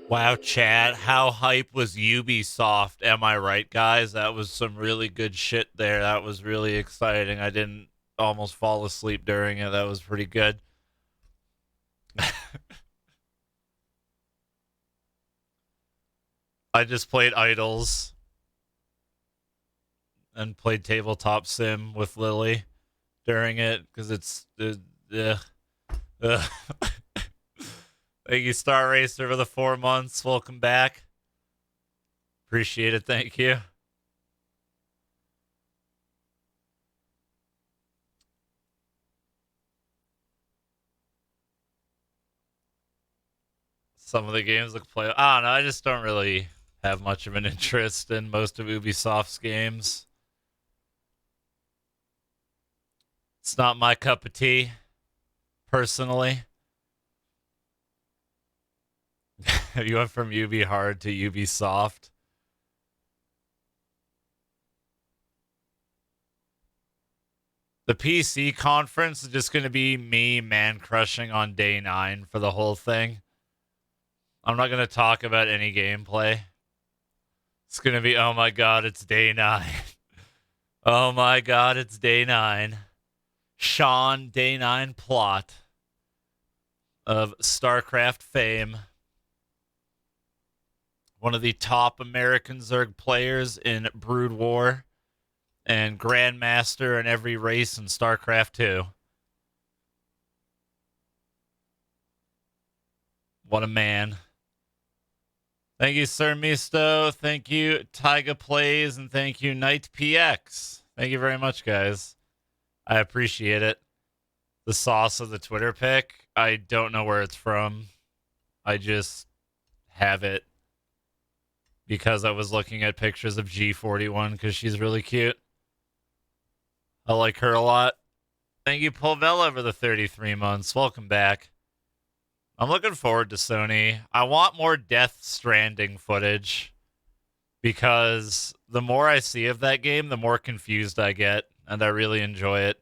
Wow, chat. How hype was Ubisoft? Am I right, guys? That was some really good shit there. That was really exciting. I didn't almost fall asleep during it. That was pretty good. I just played Idols and played Tabletop Sim with Lily during it because it's. Uh, uh. Thank you, Star Racer, for the 4 months. Welcome back. Appreciate it. Thank you. Some of the games look play. I don't know. I just don't really have much of an interest in most of Ubisoft's games. It's not my cup of tea, personally. You went from UB hard to Ubisoft. The PC conference is just going to be me man crushing on day 9 for the whole thing. I'm not going to talk about any gameplay. It's going to be, oh my god, it's day 9. Oh my god, it's day 9. Sean, day 9 plot of StarCraft fame. One of the top American Zerg players in Brood War and Grandmaster in every race in StarCraft 2. What a man. Thank you, Sir Misto. Thank you, Tyga Plays, and thank you, Knight PX. Thank you very much, guys. I appreciate it. The sauce of the Twitter pic, I don't know where it's from. I just have it because I was looking at pictures of G41 because she's really cute. I like her a lot. Thank you, Polvella, for the 33 months. Welcome back. I'm looking forward to Sony. I want more Death Stranding footage because the more I see of that game, the more confused I get, and I really enjoy it.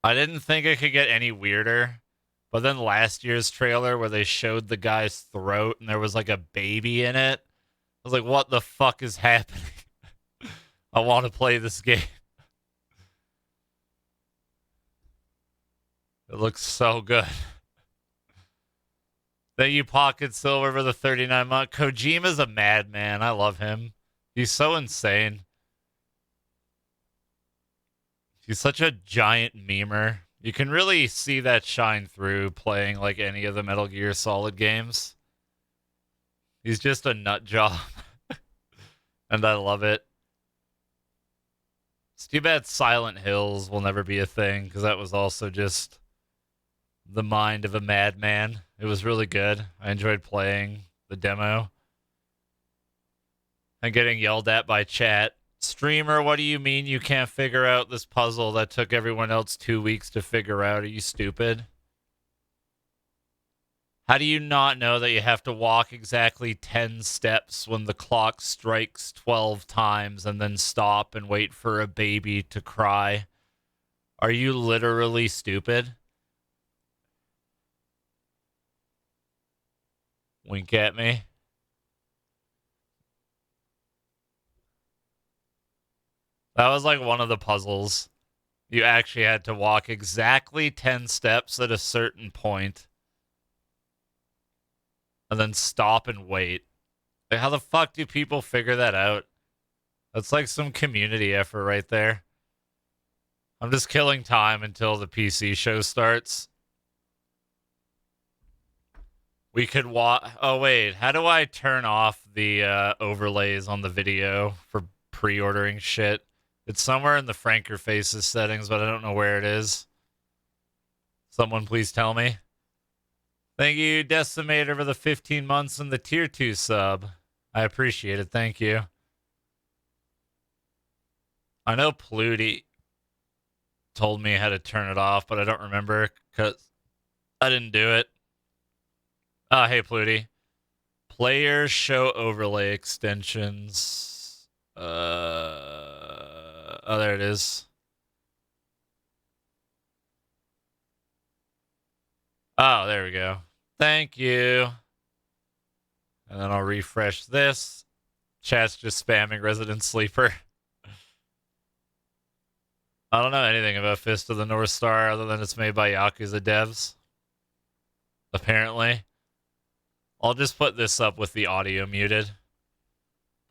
I didn't think it could get any weirder, but then last year's trailer where they showed the guy's throat and there was like a baby in it, I was like, what the fuck is happening? I want to play this game. It looks so good. Thank you, Pocket Silver, for the 39 month. Kojima's a madman. I love him. He's so insane. He's such a giant memer. You can really see that shine through playing like any of the Metal Gear Solid games. He's just a nut job, and I love it. It's too bad Silent Hills will never be a thing because that was also just the mind of a madman. It was really good. I enjoyed playing the demo and getting yelled at by chat. Streamer, what do you mean you can't figure out this puzzle that took everyone else 2 weeks to figure out? Are you stupid? How do you not know that you have to walk exactly 10 steps when the clock strikes 12 times and then stop and wait for a baby to cry? Are you literally stupid? Wink at me. That was like one of the puzzles. You actually had to walk exactly 10 steps at a certain point and then stop and wait. Like, how the fuck do people figure that out? That's like some community effort right there. I'm just killing time until the PC show starts. We could watch. Oh, wait. How do I turn off the overlays on the video for pre ordering shit? It's somewhere in the Franker Faces settings, but I don't know where it is. Someone please tell me. Thank you, Decimator, for the 15 months and the tier 2 sub. I appreciate it. Thank you. I know Pluty told me how to turn it off, but I don't remember because I didn't do it. Oh, hey, Pluty. Players show overlay extensions. Oh, there it is. Oh, there we go. Thank you. And then I'll refresh this. Chat's just spamming Resident Sleeper. I don't know anything about Fist of the North Star other than it's made by Yakuza devs. Apparently. I'll just put this up with the audio muted.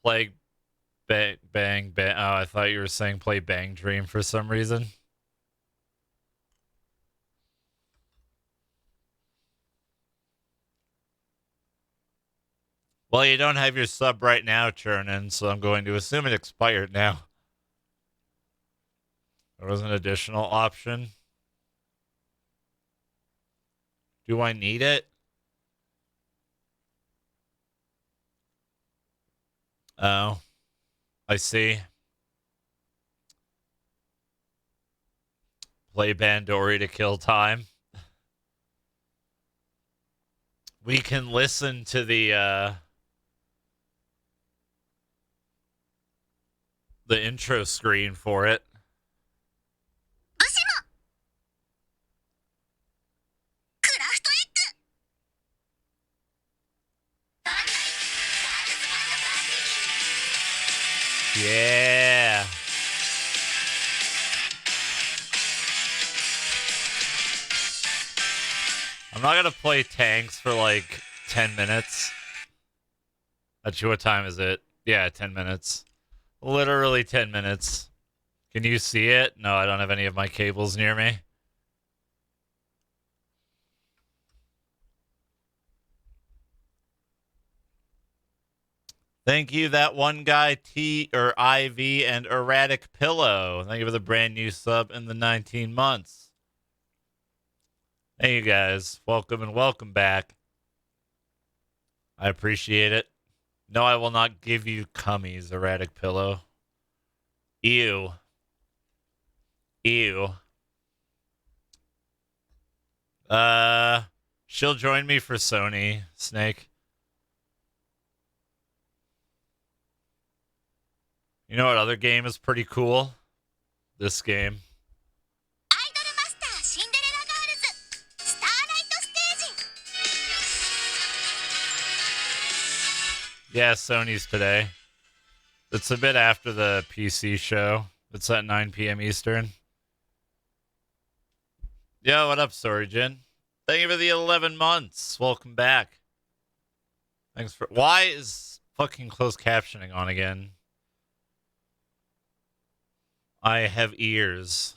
Play bang, bang, bang. Oh, I thought you were saying play Bang Dream for some reason. Well, you don't have your sub right now, Churnin, so I'm going to assume it expired now. There was an additional option. Do I need it? Oh, I see. Play Bandori to kill time. We can listen to the intro screen for it. Yeah. I'm not gonna play tanks for like 10 minutes. Actually, what time is it? Yeah, 10 minutes. Literally 10 minutes. Can you see it? No, I don't have any of my cables near me. Thank you, that one guy, T or IV and Erratic Pillow. Thank you for the brand new sub in the 19 months. Thank you guys. Welcome and welcome back. I appreciate it. No, I will not give you cummies, Erratic Pillow. Ew. Ew. She'll join me for Sony, Snake. You know what other game is pretty cool? This game. Yeah, Sony's today. It's a bit after the PC show. It's at 9 p.m. Eastern. Yo, what up, Sorjin? Thank you for the 11 months. Welcome back. Thanks for... Why is fucking closed captioning on again? I have ears.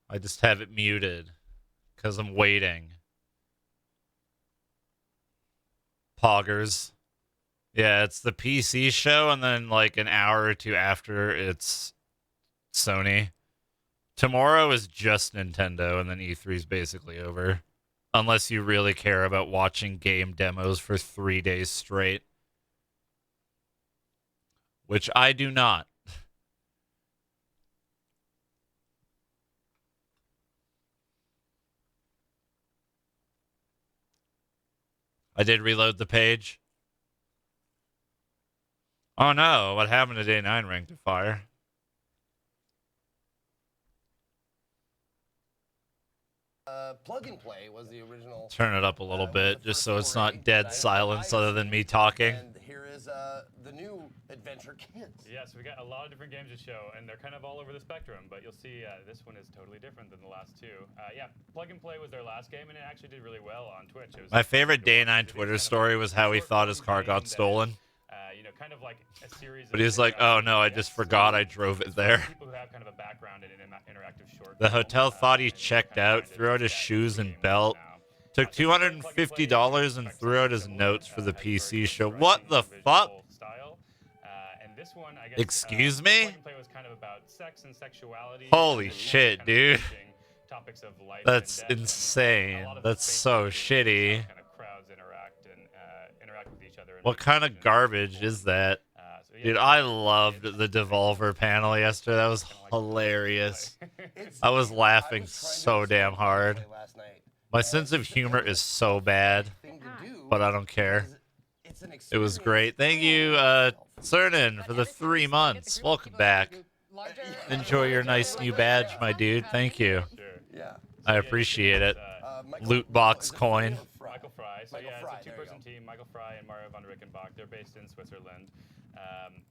I just have it muted. Because I'm waiting. Poggers. Yeah, it's the PC show, and then like an hour or two after, it's Sony. Tomorrow is just Nintendo, and then E3 is basically over. Unless you really care about watching game demos for 3 days straight. Which I do not. I did reload the page. Oh no, what happened to Day 9 Rank to Fire? Plug and Play was the original. Turn it up a little bit, just so it's not dead silence other than me talking. And here is the new Adventure Kids. Yeah, so we got a lot of different games to show, and they're kind of all over the spectrum, but you'll see this one is totally different than the last two. Yeah, Plug and Play was their last game, and it actually did really well on Twitch. It was My favorite Day 9 Twitter story was how he thought his car got stolen. You know, kind of like a series but he was like, oh no, I just forgot I drove it there. People who have kind of a background in an interactive short The hotel thought he checked out, threw out his shoes and belt, took $250 and threw out his notes for the PC show. What the fuck? Excuse me? Holy shit, dude. That's insane. That's so shitty. What kind of garbage is that? Dude, I loved the Devolver panel yesterday. That was hilarious. I was laughing so damn hard. My sense of humor is so bad, but I don't care. It was great. Thank you, Cernan, for the 3 months. Welcome back. Enjoy your nice new badge, my dude. Thank you. I appreciate it. Loot box coin. Fry. So Michael yeah, Fry, it's a there you two-person go. team. Michael Fry and Mario van Rickenbach. They're based in Switzerland.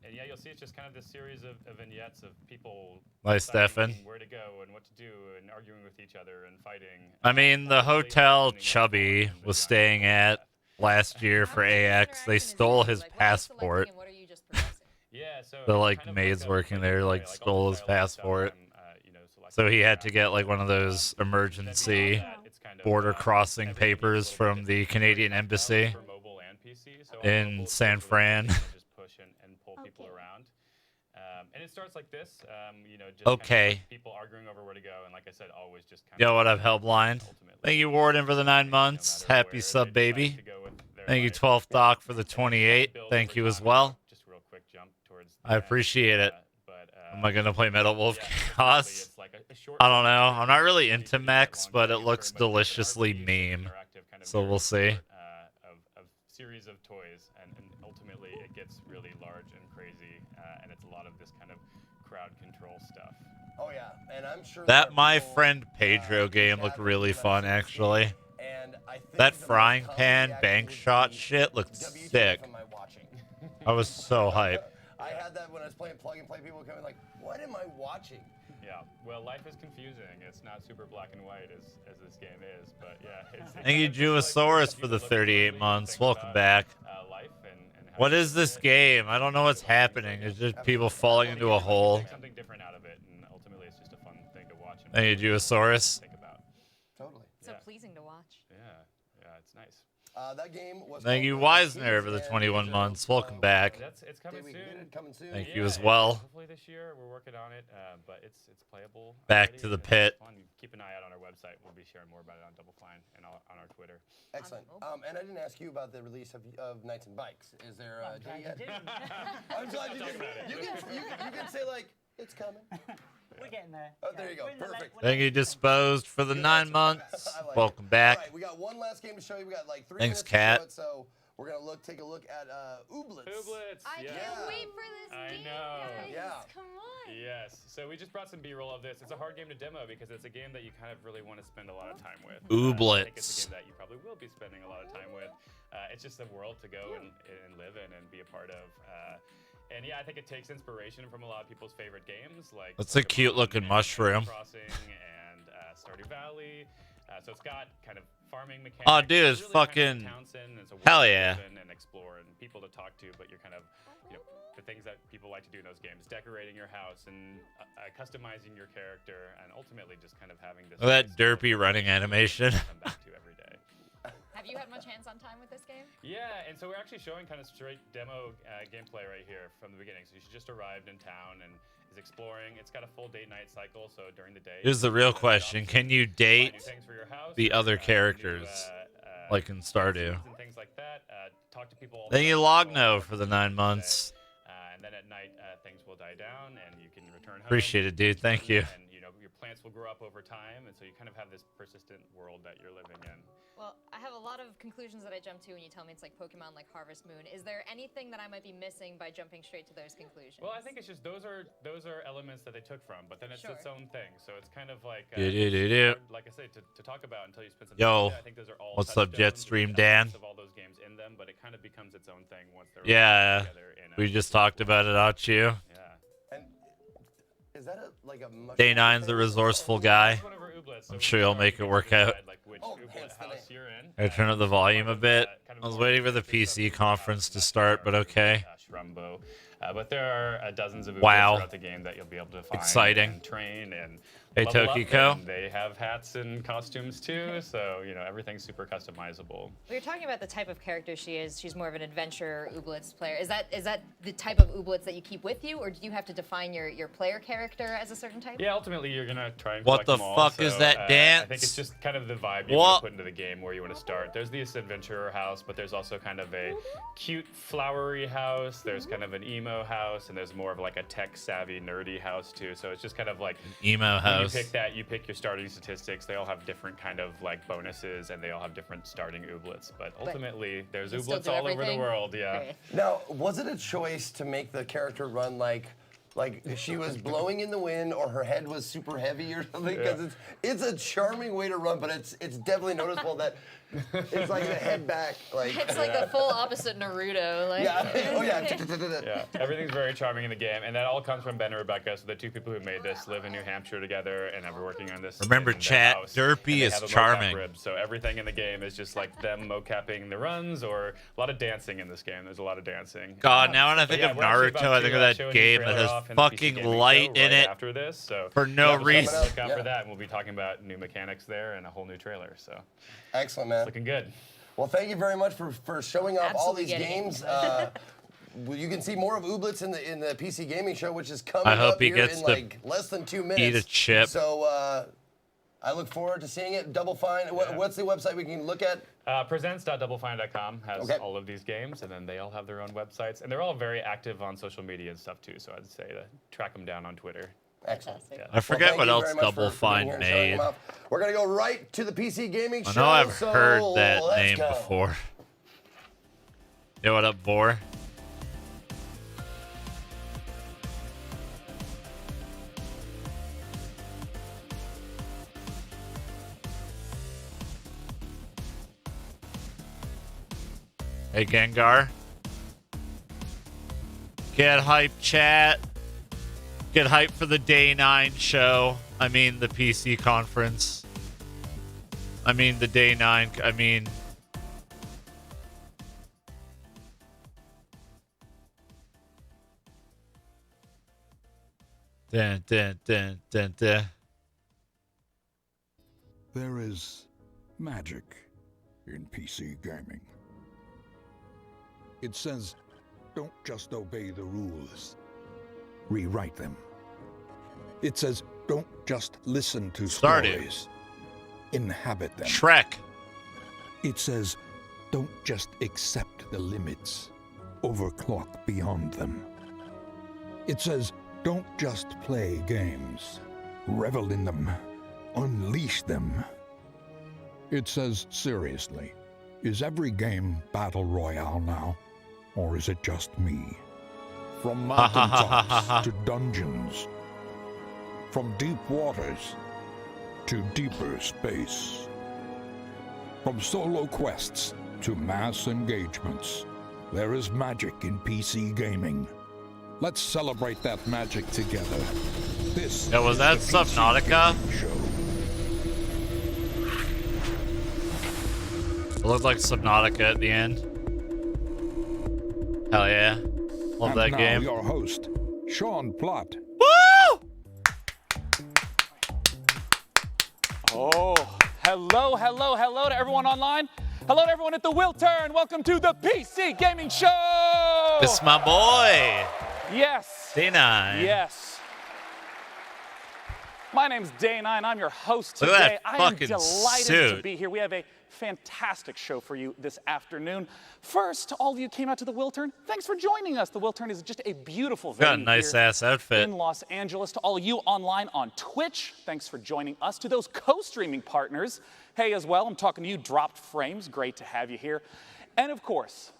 And yeah, you'll see it's just kind of this series of vignettes of people Nice, Stefan. deciding where to go and what to do and arguing with each other and fighting. I mean, the ultimately hotel ending up Chubby falling in the was giant staying hole of at death. last year for How much of this AX. They interaction is stole you? his Like, what are you selecting passport. and what are you just progressing? Yeah, so The it's like kind of maids a working play there by like play, all stole the his dialogue stuff passport. I'm, selecting So he had after to get like one of that. those Then beyond emergency that, it's kind of, border crossing everything is a papers little bit from different. the It's Canadian very embassy for mobile and PC. So on in mobile, it's San really quick, Fran. you can just push and pull people Okay. around. And it starts like this, just kind of Okay. like people arguing over where to go, and like I said, always just kind Yo, of what up, Hellblind? ultimately Thank you, Warden, for the 9 no months. matter Happy where sub, they decide baby. to go with their Thank you, life. 12th Doc, for the And then just 28. build Thank over you as time, well. Just a real quick jump towards the I end, appreciate it. But, Am I gonna play Metal Wolf yeah, Chaos? ultimately it's like a short I don't know. series, I'm not really so into you can mechs, get but long, it but looks it's very much like an deliciously RPG, meme. interactive kind of So we'll see. short, of series of toys, and ultimately it gets really large and crazy, and it's a lot of this kind of crowd control stuff. Oh yeah, and I'm sure That there are My people, Friend Pedro in game chat looked that really have fun, seen this actually. game, and I think That the most frying common pan reaction bank would shot be, shit looked WTF sick. am I watching? I was so hyped. I had that when I was playing plug and play. People coming like, what am I watching? Yeah, well, life is confusing. It's not super black and white as this game is, but yeah. It's Thank you, Jewisaurus, for the 38 months. Welcome back. Life and how What to is deal this with it. game? I don't know what's Things like happening. that. It's just people falling into a hole. Take something different out of it, and ultimately it's just a fun thing to watch. And Thank you, Jewisaurus. think about. Totally. So Yeah. pleasing to watch. Yeah, it's nice. That game was. Thank called you, Plague Wisner, Kings, for the and 21 so, months. Welcome back. It's coming Did we get soon. it? Coming soon. Thank you as Yeah, well. Hopefully this year. We're working on it, but it's playable. Back already, to the and it's pit. fun. Keep an eye out on our website. We'll be sharing more about it on Double Fine and on our Twitter. Excellent. And I didn't ask you about the release of Knights and Bikes. Is there a date yet? I'm glad you did. You can say like it's coming. We're getting there. Oh, there you go. We're in the Perfect. we're Thank you, late. Disposed, for the Good 9 answer. months. I like Welcome it. back. All right, we got one last game to show you. We got like 3 Thanks, minutes Kat. to show it, so we're gonna take a look at Ooblets. Ooblets. I yeah. can't wait for this I game, know. guys. Yeah. Come on. Yes. So we just brought some B-roll of this. It's a hard game to demo because it's a game that you kind of really want to spend a lot of time with. I think it's a Ooblets. game that you probably will be spending a lot of time with. It's just a world to go and live in and be a part of. And yeah, I think it takes inspiration from a lot of people's favorite games, like That's a Pokemon cute-looking and mushroom. Animal Crossing and Stardew Valley. So it's got kind of farming mechanics. Oh, dude, it's really kind of fucking- Townsend. It's a hell world to yeah. live in and explore and people to talk to, but you're kind of, the things that people like to do in those games, decorating your house and customizing your character, and ultimately just kind of having this. Look at that nice derpy world running that you animation. can come back to every day. Have you had much hands-on time with this game? Yeah, and so we're actually showing kind of straight demo gameplay right here from the beginning. So she just arrived in town and is exploring. It's got a full day-night cycle, so during the day. Here's the real question. Can you find date new things for your house, the or, other new, characters, like in Stardew? seeds and things like that. Talk to people. all Thank the you, time, Logno, all for the day. 9 months. And then at night, things will die down, and you can return home. Appreciate it, dude. Thank you. And your plants will grow up over time, and so you kind of have this persistent world that you're living in. Well, I have a lot of conclusions that I jump to when you tell me it's like Pokemon, like Harvest Moon. Is there anything that I might be missing by jumping straight to those conclusions? Well, I think it's just those are elements that they took from, but then it's its Sure. own thing. So it's kind of like Do-do-do-do. hard, like I say, to talk about until you spend some Yo, time with it. I think those are all what's up, touchstones Jetstream with Dan? elements of all those games in them, but it kind of becomes its own thing once they're all Yeah, together in we just talked about it, out you. Yeah. And is that like a mushroom Day 9's a thing? resourceful guy. That's one of our ooblets, so I'm we sure can you'll already make it go work decide, out. like, which Oh, ooblet hence the house name. you're in. I turn up the volume a bit. Kind of I was more waiting for the adventure stuff PC with the conference house, to and that's start, but our okay. Shrumbo. But there are dozens of ooblets Wow. throughout the game that you'll be able to find Exciting. and train and Hey, level up, Tokiko. and they have hats and costumes too, so everything's super customizable. We were talking about the type of character she is. She's more of an adventure Ooblets player. Is that the type of Ooblets that you keep with you, or do you have to define your player character as a certain type? Yeah, ultimately you're gonna try and What collect the them all, fuck is so, that I dance? think it's just kind of the vibe you What? want to put into the game where you want to start. There's this adventurer house, but there's also kind of a cute flowery house. There's kind of an emo house, and there's more of like a tech-savvy, nerdy house too. So it's just kind of like Emo when house. you pick that, you pick your starting statistics. They all have different kind of like bonuses, and they all have different starting ooblets. But ultimately, there's you can still ooblets do all over the everything? world. Yeah. Okay. Now, was it a choice to make the character run like like she was blowing in the wind or her head was super heavy or something, because it's a charming way to run, but it's definitely noticeable that it's like the head back, like It's like the full opposite Naruto. Like, Yeah, everything's very charming in the game, and that all comes from Ben and Rebecca. So the two people who made this live in New Hampshire together and have been working on this. Remember, in their chat, house. Derpy And they is have a mocap charming. rib, so everything in the game is just like them mocapping the runs, or a lot of dancing in this game. There's a lot of dancing. God, now when I think Yeah, of we're actually Naruto, about I think to, of show that a new game that trailer has off in the PC fucking Gaming light Show in right it after this, so for no you'll have to keep a reason. Look out for Yeah. that, and we'll be talking about new mechanics there and a whole new trailer. So excellent, man. looking good. Well, thank you very much for showing off all Absolutely these getting it. games. Well, you can see more of Ooblets in the PC Gaming Show, which is coming I hope up he here gets in to like less than 2 minutes. eat a chip. So I look forward to seeing it. Double Fine. What's the website we can look at? Presents.doublefine.com has Okay. all of these games, and then they all have their own websites, and they're all very active on social media and stuff too. So I'd say to track them down on Twitter. Excellent. Fantastic. I forget Well, what thank you else very much Double for being Fine here and showing made. them off. We're gonna go right to the PC Gaming I Show. know I've so heard that let's name go. before. Yo, what up, Boar? Hey, Gengar. Get hype, chat. Get hype for the Day 9 show. I mean, the PC conference. I mean, the Day 9. I mean... Dun, dun, dun, dun, dun. There is magic in PC gaming. It says, don't just obey the rules, rewrite them. It says, don't just listen to Stardew. stories, inhabit them. Shrek. It says, don't just accept the limits, overclock beyond them. It says, don't just play games, revel in them, unleash them. It says, seriously, is every game Battle Royale now? Or is it just me? From mountaintops to dungeons, from deep waters to deeper space, from solo quests to mass engagements, there is magic in PC gaming. Let's celebrate that magic together. This Yeah, was is that the PC Subnautica? Gaming Show. It looked like Subnautica at the end. Hell yeah. Love And that now game. your host, Sean Plott. Woo! Oh, hello to everyone online. Hello to everyone at the Will Turn. Welcome to the PC Gaming Show. It's my boy, Yes. D9. Yes. My name's Day9. I'm your host Look today. at that I am fucking delighted suit. to be here. We have a fantastic show for you this afternoon. First, to all of you who came out to the Wiltern, thanks for joining us. The Wiltern is just a beautiful Got a venue nice here ass outfit. in Los Angeles. To all of you online on Twitch, thanks for joining us. To those co-streaming partners, hey as well, I'm talking to you, Dropped Frames. Great to have you here. And of course,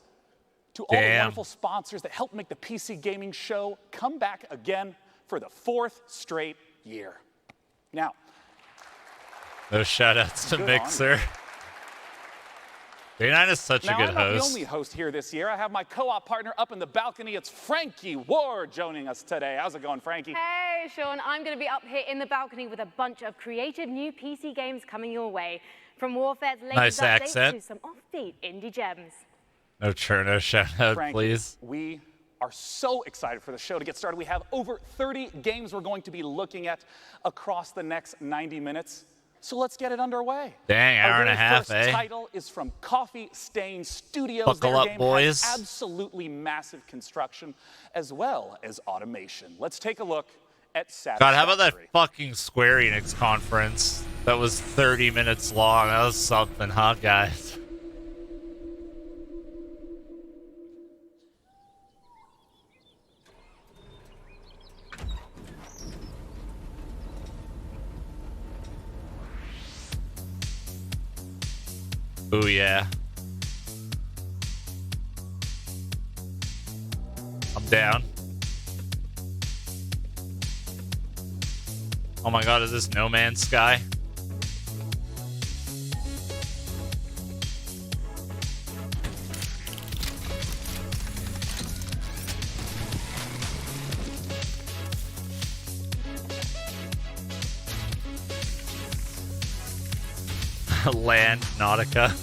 to all the Damn. wonderful sponsors that help make the PC Gaming Show come back again for the 4th straight year. Now, Those shout outs to Good on Mixer. D9 is such a now good I'm not the host. only host here this year. I have my co-op partner up in the balcony. It's Frankie Ward joining us today. How's it going, Frankie? Hey, Sean, I'm going to be up here in the balcony with a bunch of creative new PC games coming your way. From Warfare's latest Nice updates accent. to some offbeat indie gems. No Cherno shout out, Frankie, please. we are so excited for the show to get started. We have over 30 games we're going to be looking at across the next 90 minutes. So let's get it underway. Dang, hour Our and a very half, first eh? title is from Coffee Stain Studios. Buckle Their up, game boys. has absolutely massive construction as well as automation. Let's take a look at Satisfactory. God, how about that fucking Square Enix conference? That was 30 minutes long. That was something, huh, guys? Ooh, yeah. I'm down. Oh my god, is this No Man's Sky? Land Nautica.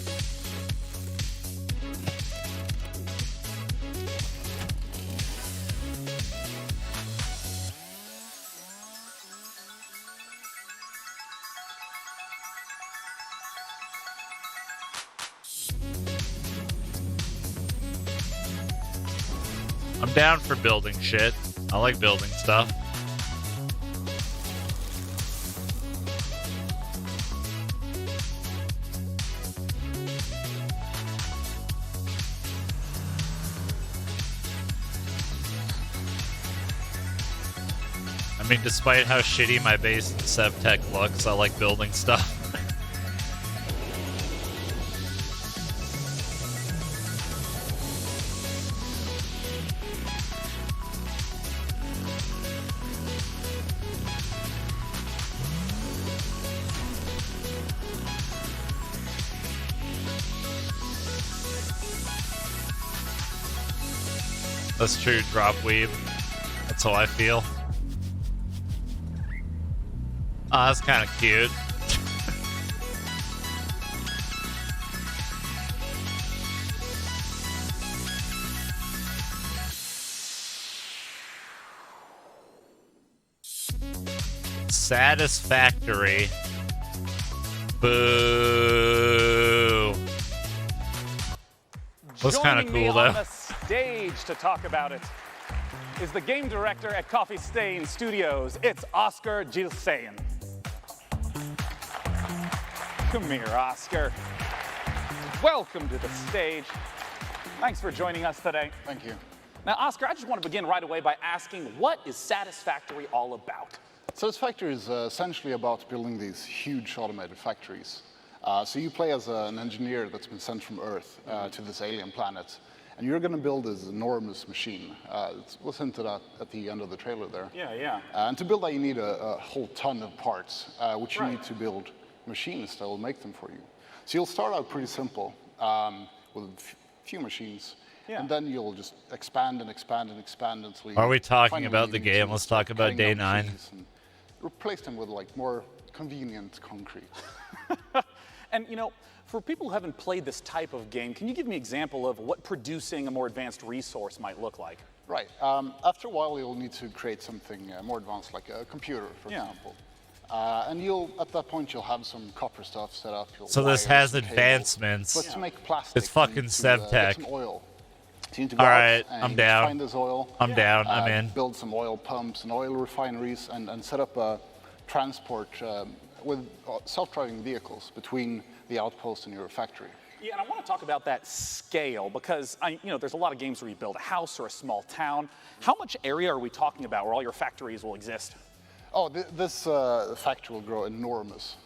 I'm down for building shit. I like building stuff. I mean, despite how shitty my base in SevTech looks, I like building stuff. That's true, Dropweave. That's how I feel. Oh, that's kind of cute. Satisfactory. Boo. Looks kind of cool, though. On the stage to talk about it is the game director at Coffee Stain Studios. It's Oscar Gilsayan. Come here, Oscar. Welcome to the stage. Thanks for joining us today. Thank you. Now, Oscar, I just want to begin right away by asking, what is Satisfactory all about? Satisfactory is essentially about building these huge automated factories. So you play as an engineer that's been sent from Earth to this alien planet, and you're going to build this enormous machine. It was hinted at the end of the trailer there. Yeah. And to build that, you need a whole ton of parts, which you need to build machines that will make them for you. So you'll start out pretty simple with a few machines, and then you'll just expand and expand and expand until you. Are we talking finally about the need game? to Let's start talk about cutting day down 9. machines and replace them with like more convenient concrete. And you know, for people who haven't played this type of game, can you give me an example of what producing a more advanced resource might look like? Right. After a while, you'll need to create something more advanced, like a computer, for example. And at that point, you'll have some copper stuff set up. So this has some cables. advancements. But to make plastic, It's fucking you need to, SevTech. get some oil. So you need to go All out right, and I'm down. find this oil. I'm down. I'm in. Build some oil pumps and oil refineries, and set up a transport with self-driving vehicles between the outpost and your factory. Yeah, and I want to talk about that scale because there's a lot of games where you build a house or a small town. How much area are we talking about where all your factories will exist? Oh, this factory will grow enormous.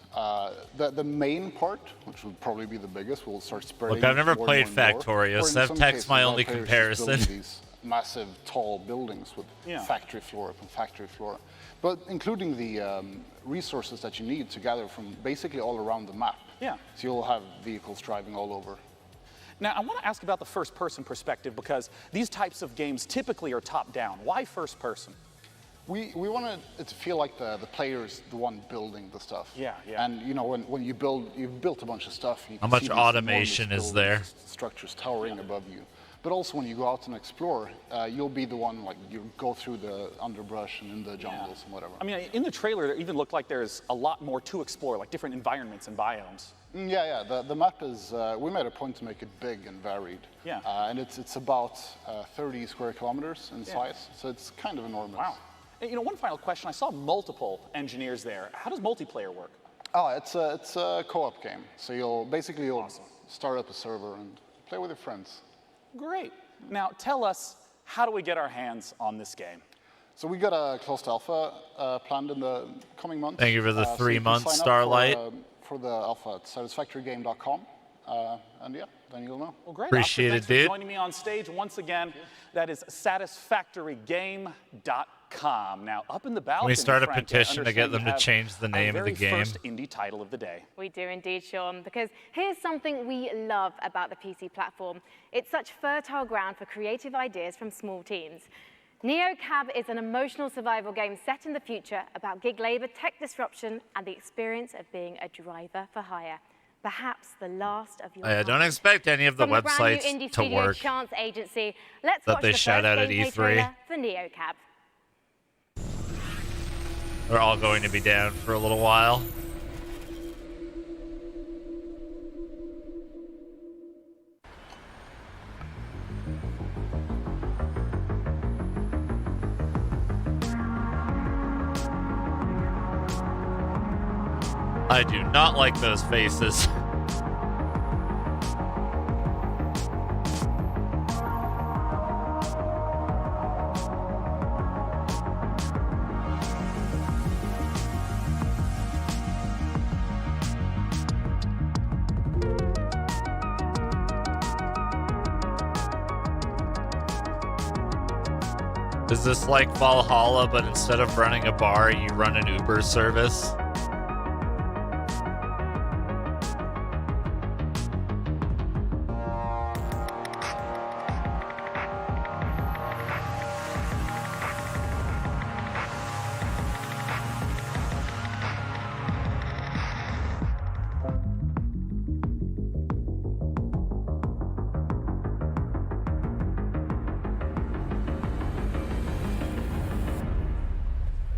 The main part, which will probably be the biggest, will start spreading. Look, I've never more played and more. Factorio. Or in some SevTech's cases, my a lot only of players just comparison. building these massive, tall buildings with factory floor upon factory floor. But including the resources that you need to gather from basically all around the map. Yeah. So you'll have vehicles driving all over. Now, I want to ask about the first-person perspective because these types of games typically are top-down. Why first-person? We wanted it to feel like the player is the one building the stuff. Yeah. And when you've built a bunch of stuff. You How can much see these automation enormous is there? buildings, structures towering above you. But also when you go out and explore, you'll be the one, like, you go through the underbrush and in the jungles and whatever. I mean, in the trailer, it even looked like there's a lot more to explore, like different environments and biomes. Yeah. The map is, we made a point to make it big and varied. Yeah. And it's about 30 square kilometers in size, so it's kind of enormous. Wow. And, one final question. I saw multiple engineers there. How does multiplayer work? Oh, it's a co-op game. So you'll start up a server and play with your friends. Great. Now, tell us, how do we get our hands on this game? So we got a closed alpha planned in the coming months. Thank you for the so 3 you can months, sign up Starlight. For the alpha at satisfactorygame.com. And yeah, then you'll know. Well, great. Appreciate Oscar, it, thanks dude. for joining me on stage once again. That is satisfactorygame.com. Now, up in the balcony, Can we start a Frank, I petition to get understand them you to have change the name our of the very game? first indie title of the day. We do indeed, Sean, because here's something we love about the PC platform. It's such fertile ground for creative ideas from small teams. NeoCab is an emotional survival game set in the future about gig labor, tech disruption, and the experience of being a driver for hire. Perhaps the last of your I don't kind. expect any of the From the brand new websites indie to studio work Chance Agency, let's that watch they the shout first out at gameplay E3. trailer for NeoCab. They're all going to be down for a little while. I do not like those faces. Is this like Valhalla, but instead of running a bar, you run an Uber service?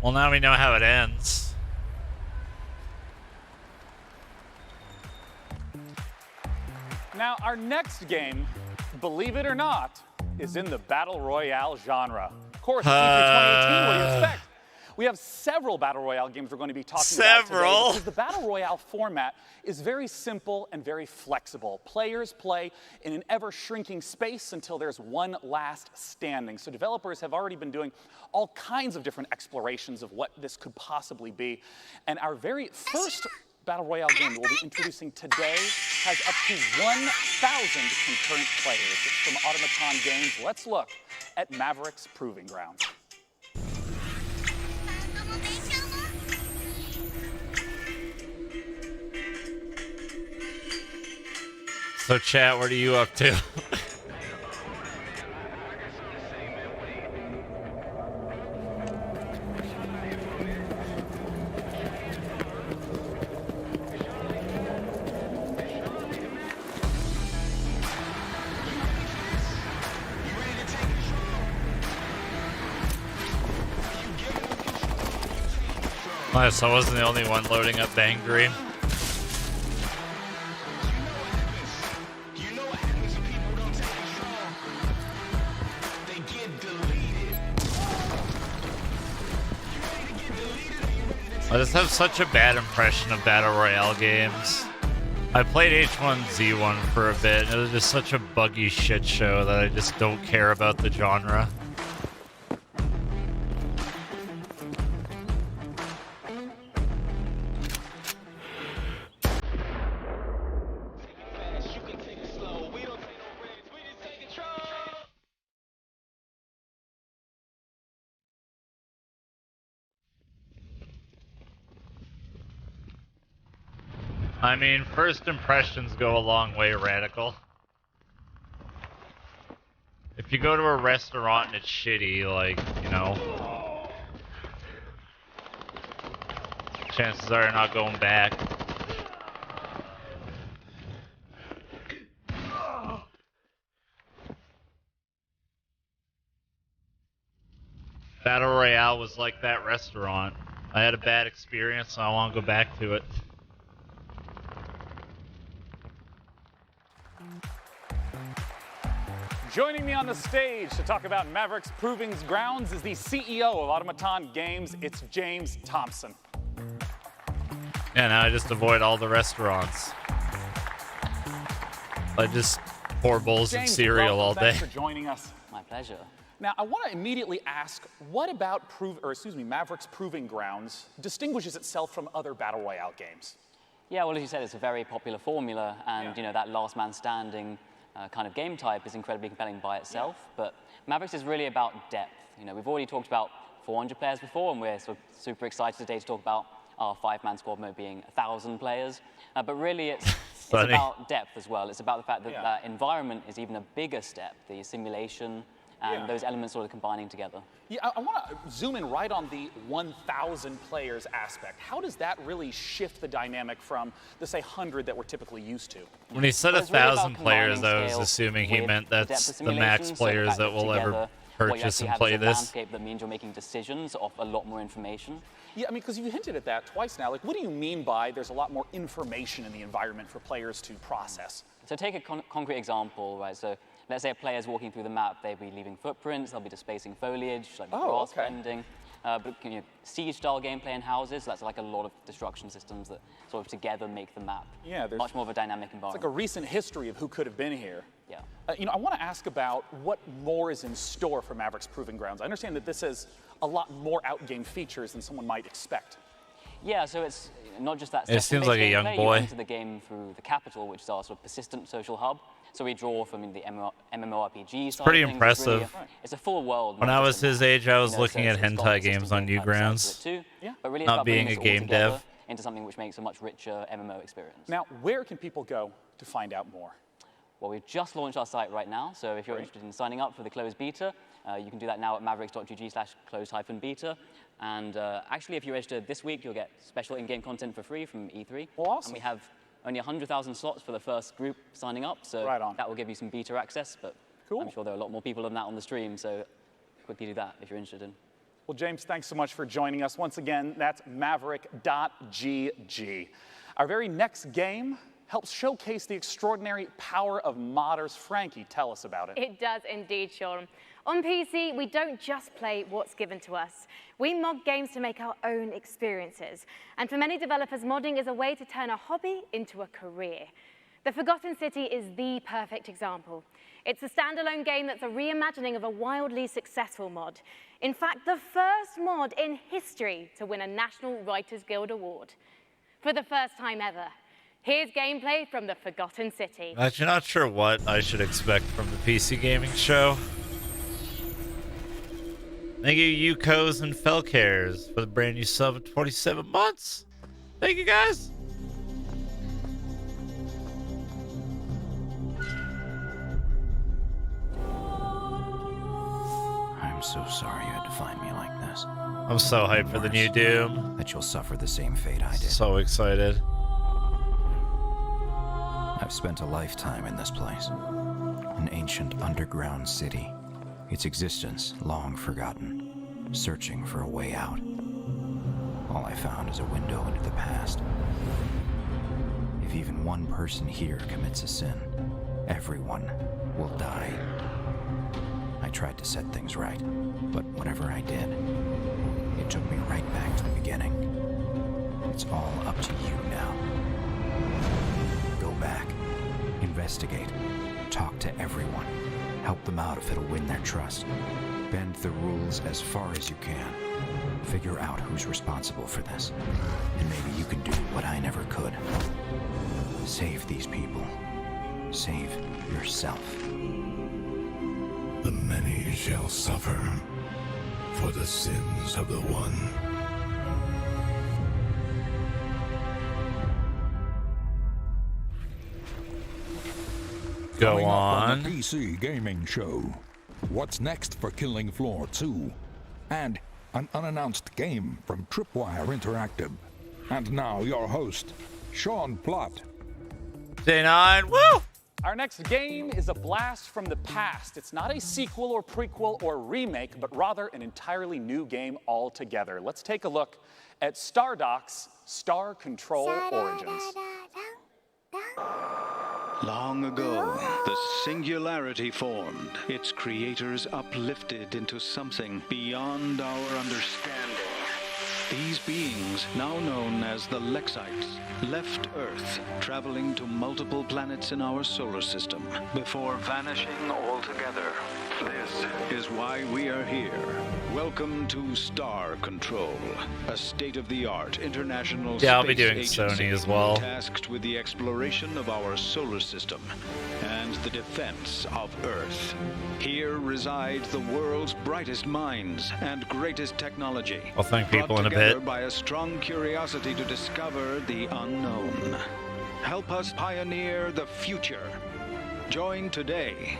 Well, now we know how it ends. Now, our next game, believe it or not, is in the Battle Royale genre. Of course, it's E3 2018, what do you expect? We have several Battle Royale games we're going to be talking about today because the Battle Royale format is very simple and very flexible. Players play in an ever-shrinking space until there's one last standing. So developers have already been doing all kinds of different explorations of what this could possibly be. And our very first Battle Royale game that we'll be introducing today has up to 1,000 concurrent players. It's from Automaton Games. Let's look at Maverick's Proving Grounds. So chat, what are you up to? Nice, I wasn't the only one loading up Bangry. I just have such a bad impression of Battle Royale games. I played H1Z1 for a bit, and it was just such a buggy shit show that I just don't care about the genre. I mean, first impressions go a long way, Radical. If you go to a restaurant and it's shitty, like, you know, chances are you're not going back. Battle Royale was like that restaurant. I had a bad experience, and I want to go back to it. Joining me on the stage to talk about Maverick's Proving Grounds is the CEO of Automaton Games. It's James Thompson. Yeah, now I just avoid all the restaurants. I just pour bowls of cereal all day. Thanks for joining us. My pleasure. Now, I want to immediately ask, what about Maverick's Proving Grounds distinguishes itself from other Battle Royale games? Yeah, well, as you said, it's a very popular formula, and you know that last man standing kind of game type is incredibly compelling by itself. But Mavericks is really about depth. You know, we've already talked about 400 players before, and we're sort of super excited today to talk about our 5-man squad mode being 1,000 players. But really, it's about depth as well. It's about the fact that that environment is even a bigger step, the simulation, and those elements sort of combining together. Yeah, I want to zoom in right on the 1,000 players aspect. How does that really shift the dynamic from the, say, 100 that we're typically used to? When he said 1,000 players, I was assuming he meant that's the max players that will ever purchase and play this. Landscape that means you're making decisions off a lot more information. Yeah, I mean, because you hinted at that twice now. Like, what do you mean by there's a lot more information in the environment for players to process? So take a concrete example, right? So let's say a player's walking through the map, they'll be leaving footprints, they'll be displacing foliage, like grass bending. But siege-style gameplay in houses, that's like a lot of destruction systems that sort of together make the map much more of a dynamic environment. It's like a recent history of who could have been here. Yeah. I want to ask about what more is in store for Maverick's Proving Grounds. I understand that this has a lot more out-game features than someone might expect. Yeah, so it's not just that. It seems like a young boy. You enter the game through the Capital, which is our sort of persistent social hub. So we draw from the MMORPG. It's pretty impressive. It's a full world. When I was his age, I was looking at hentai games on Newgrounds. But really not being a game dev. Into something which makes a much richer MMO experience. Now, where can people go to find out more? Well, we've just launched our site right now, so if you're interested in signing up for the closed beta, you can do that now at mavericks.gg/closed-beta. And actually, if you register this week, you'll get special in-game content for free from E3. Well, awesome. And we have only 100,000 slots for the first group signing up, so that will give you some beta access, but I'm sure there are a lot more people than that on the stream, so quickly do that if you're interested in. Well, James, thanks so much for joining us. Once again, that's maverick.gg. Our very next game helps showcase the extraordinary power of modders. Frankie, tell us about it. It does indeed, Sean. On PC, we don't just play what's given to us. We mod games to make our own experiences. And for many developers, modding is a way to turn a hobby into a career. The Forgotten City is the perfect example. It's a standalone game that's a reimagining of a wildly successful mod. In fact, the first mod in history to win a National Writers Guild Award. For the first time ever. Here's gameplay from the Forgotten City. Actually, not sure what I should expect from the PC gaming show. Thank you, Yukos and Felcares, for the brand new sub of 27 months. Thank you, guys. I'm so sorry you had to find me like this. I'm so hyped for the new Doom. That you'll suffer the same fate I did. So excited. I've spent a lifetime in this place. An ancient underground city. Its existence long forgotten. Searching for a way out. All I found is a window into the past. If even one person here commits a sin, everyone will die. I tried to set things right, but whatever I did, it took me right back to the beginning. It's all up to you now. Go back, investigate, talk to everyone, help them out if it'll win their trust. Bend the rules as far as you can. Figure out who's responsible for this, and maybe you can do what I never could. Save these people. Save yourself. The many shall suffer for the sins of the one. Go Coming up on. the PC Gaming Show. What's next for Killing Floor 2? And an unannounced game from Tripwire Interactive. And now your host, Sean Plott. Day 9, woo! Our next game is a blast from the past. It's not a sequel or prequel or remake, but rather an entirely new game altogether. Let's take a look at Stardock's Star Control Origins. Long ago, the Singularity formed, its creators uplifted into something beyond our understanding. These beings, now known as the Lexites, left Earth, traveling to multiple planets in our solar system, before vanishing altogether. This is why we are here. Welcome to Star Control, a state-of-the-art international Yeah, I'll be space doing agency Sony as well. tasked with the exploration of our solar system and the defense of Earth. Here reside the world's brightest minds and greatest technology. I'll thank people brought in a together bit. by a strong curiosity to discover the unknown. Help us pioneer the future. Join today.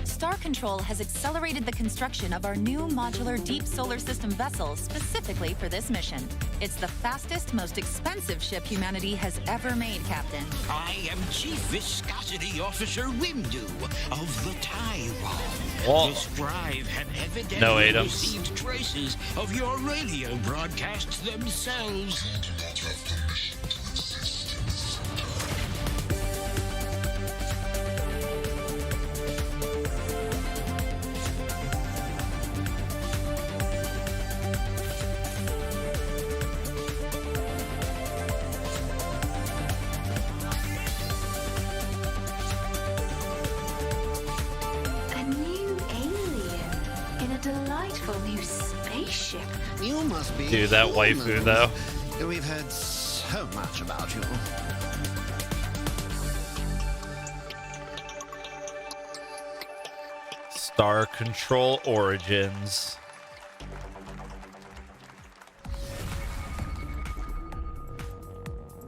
Star Control has accelerated the construction of our new modular deep solar system vessel specifically for this mission. It's the fastest, most expensive ship humanity has ever made, Captain. I am Chief Viscosity Officer Windu of the Taiwan. Whoa. The Scribe have evidently No, Adams. received traces of your radio broadcasts themselves. A new alien in a delightful new spaceship. You must be Dude, that waifu, human. though. We've heard so much about you. Star Control Origins.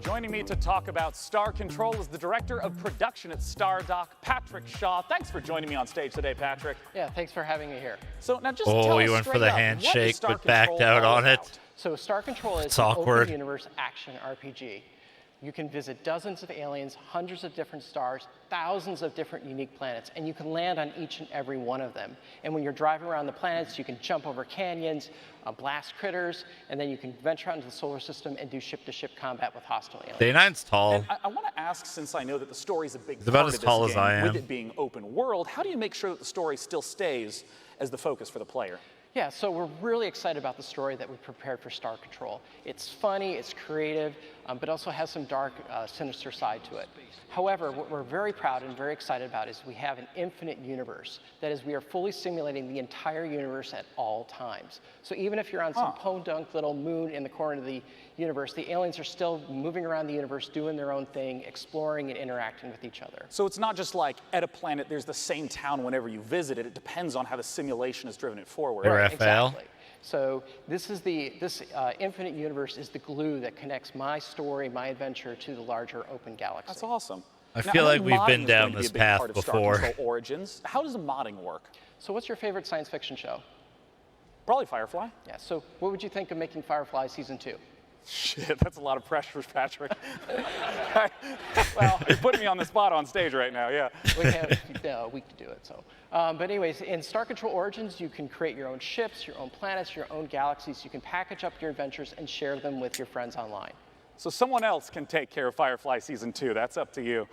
Joining me to talk about Star Control is the director of production at Stardock, Patrick Shaw. Thanks for joining me on stage today, Patrick. Yeah, thanks for having me here. So now just Oh, tell you us went for straight the up, what is handshake, Star but backed Control out all on it. about? So Star Control is It's an awkward. open universe action RPG. You can visit dozens of aliens, hundreds of different stars, thousands of different unique planets, and you can land on each and every one of them. And when you're driving around the planets, you can jump over canyons, blast critters, and then you can venture out into the solar system and do ship-to-ship combat with hostile aliens. Day 9's tall. And I want to ask, since I know that the story's a big He's about part as of this tall as game, I am. with it being open world, how do you make sure that the story still stays as the focus for the player? Yeah, so we're really excited about the story that we prepared for Star Control. It's funny, it's creative, but also has some dark, sinister side to it. However, what we're very proud and very excited about is we have an infinite universe. That is, we are fully simulating the entire universe at all times. So even if you're on some podunk little moon in the corner of the universe, the aliens are still moving around the universe, doing their own thing, exploring and interacting with each other. So it's not just like at a planet, there's the same town whenever you visit it. It depends on how the simulation has driven it forward. Hey, Raphael. Exactly. So this infinite universe is the glue that connects my story, my adventure, to the larger open galaxy. That's awesome. I Now, feel know like we've been modding is down going to be this a big path part of Star before. Control Origins. How does the modding work? So what's your favorite science fiction show? Probably Firefly. Yeah, so what would you think of making Firefly Season 2? Shit, that's a lot of pressure, Patrick. Well, you're putting me on the spot on stage right now, yeah. We have a week to do it, so. But anyways, in Star Control Origins, you can create your own ships, your own planets, your own galaxies. You can package up your adventures and share them with your friends online. So someone else can take care of Firefly Season 2. That's up to you.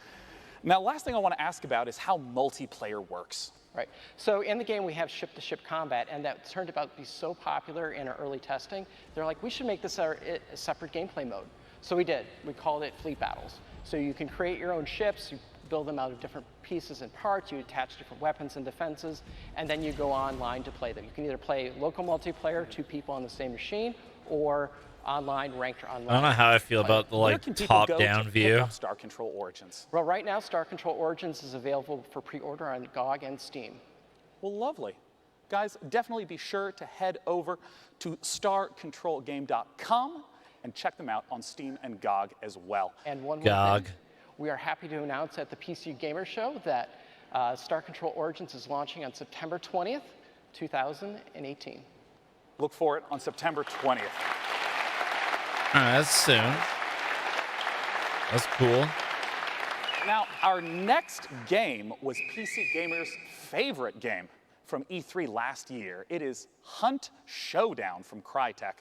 Now, last thing I want to ask about is how multiplayer works. Right. So in the game, we have ship-to-ship combat, and that turned out to be so popular in our early testing. They're like, we should make this a separate gameplay mode. So we did. We called it Fleet Battles. So you can create your own ships, you build them out of different pieces and parts, you attach different weapons and defenses, and then you go online to play them. You can either play local multiplayer, 2 people on the same machine, or online, ranked or online. I don't know how I feel about the Where can people go top-down to view. pick up Star Control Origins? Well, right now, Star Control Origins is available for pre-order on GOG and Steam. Well, lovely. Guys, definitely be sure to head over to starcontrolgame.com and check them out on Steam and GOG as well. And one more GOG. thing, we are happy to announce at the PC Gamer Show that Star Control Origins is launching on September 20th, 2018. Look for it on September 20th. All right, that's soon. That's cool. Now, our next game was PC Gamer's favorite game from E3 last year. It is Hunt Showdown from Crytek.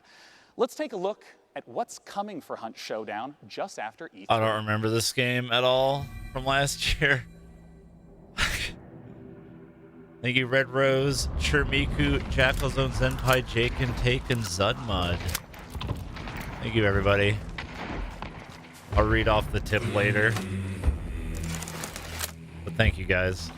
Let's take a look at what's coming for Hunt Showdown just after E3. I don't remember this game at all from last year. Thank you, Red Rose, Churmiku, Jackalzone, Zenpai, Jake and Take, and Zudmud. Thank you, everybody. I'll read off the tip later. But thank you guys.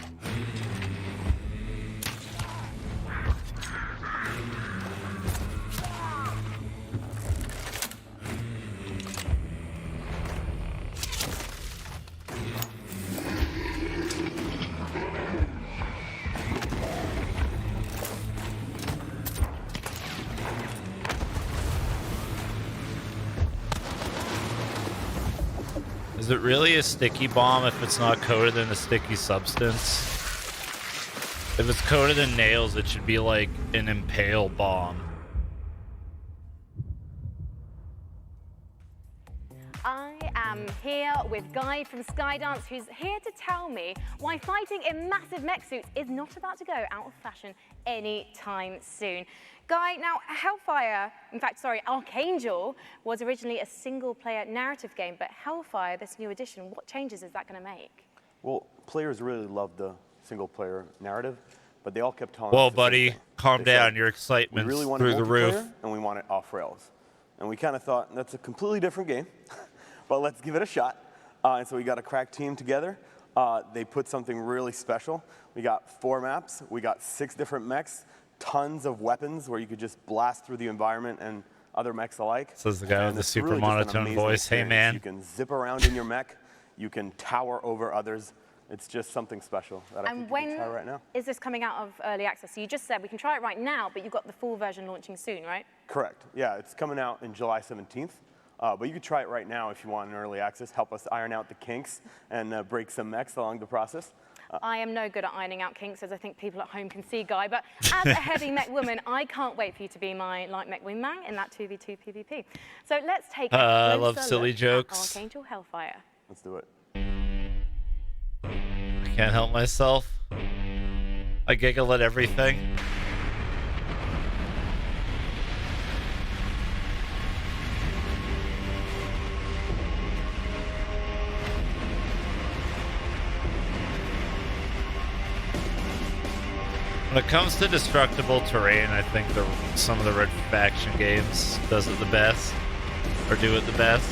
Is it really a sticky bomb if it's not coated in a sticky substance? If it's coated in nails, it should be like an impale bomb. I am here with Guy from Skydance, who's here to tell me why fighting in massive mech suits is not about to go out of fashion anytime soon. Guy, now Hellfire, Archangel was originally a single-player narrative game, but Hellfire, this new edition, what changes is that going to make? Well, players really loved the single-player narrative, but they all kept telling Whoa, us the buddy, same thing. calm They said, down. Your excitement's we really want through the roof. multiplayer, and we want it off rails. And we kind of thought, that's a completely different game, but let's give it a shot. And so we got a crack team together. They put something really special. We got 4 maps. We got 6 different mechs. Tons of weapons where you could just blast through the environment and other mechs alike. Says the guy with the it's super really just an monotone amazing voice. Hey, experience. man. You can zip around in your mech. You can tower over others. It's just something special that I think you can try right now. Is this coming out of early access? So you just said we can try it right now, but you've got the full version launching soon, right? Correct. Yeah, it's coming out in July 17th. But you can try it right now if you want in early access. Help us iron out the kinks and break some mechs along the process. I am no good at ironing out kinks, as I think people at home can see, Guy. But as a heavy mech woman, I can't wait for you to be my light mech wingman in that 2v2 PvP. So let's take a I closer love silly look at jokes. Archangel Hellfire. Let's do it. I can't help myself. I giggle at everything. When it comes to destructible terrain, I think some of the Red Faction games does it the best, or do it the best.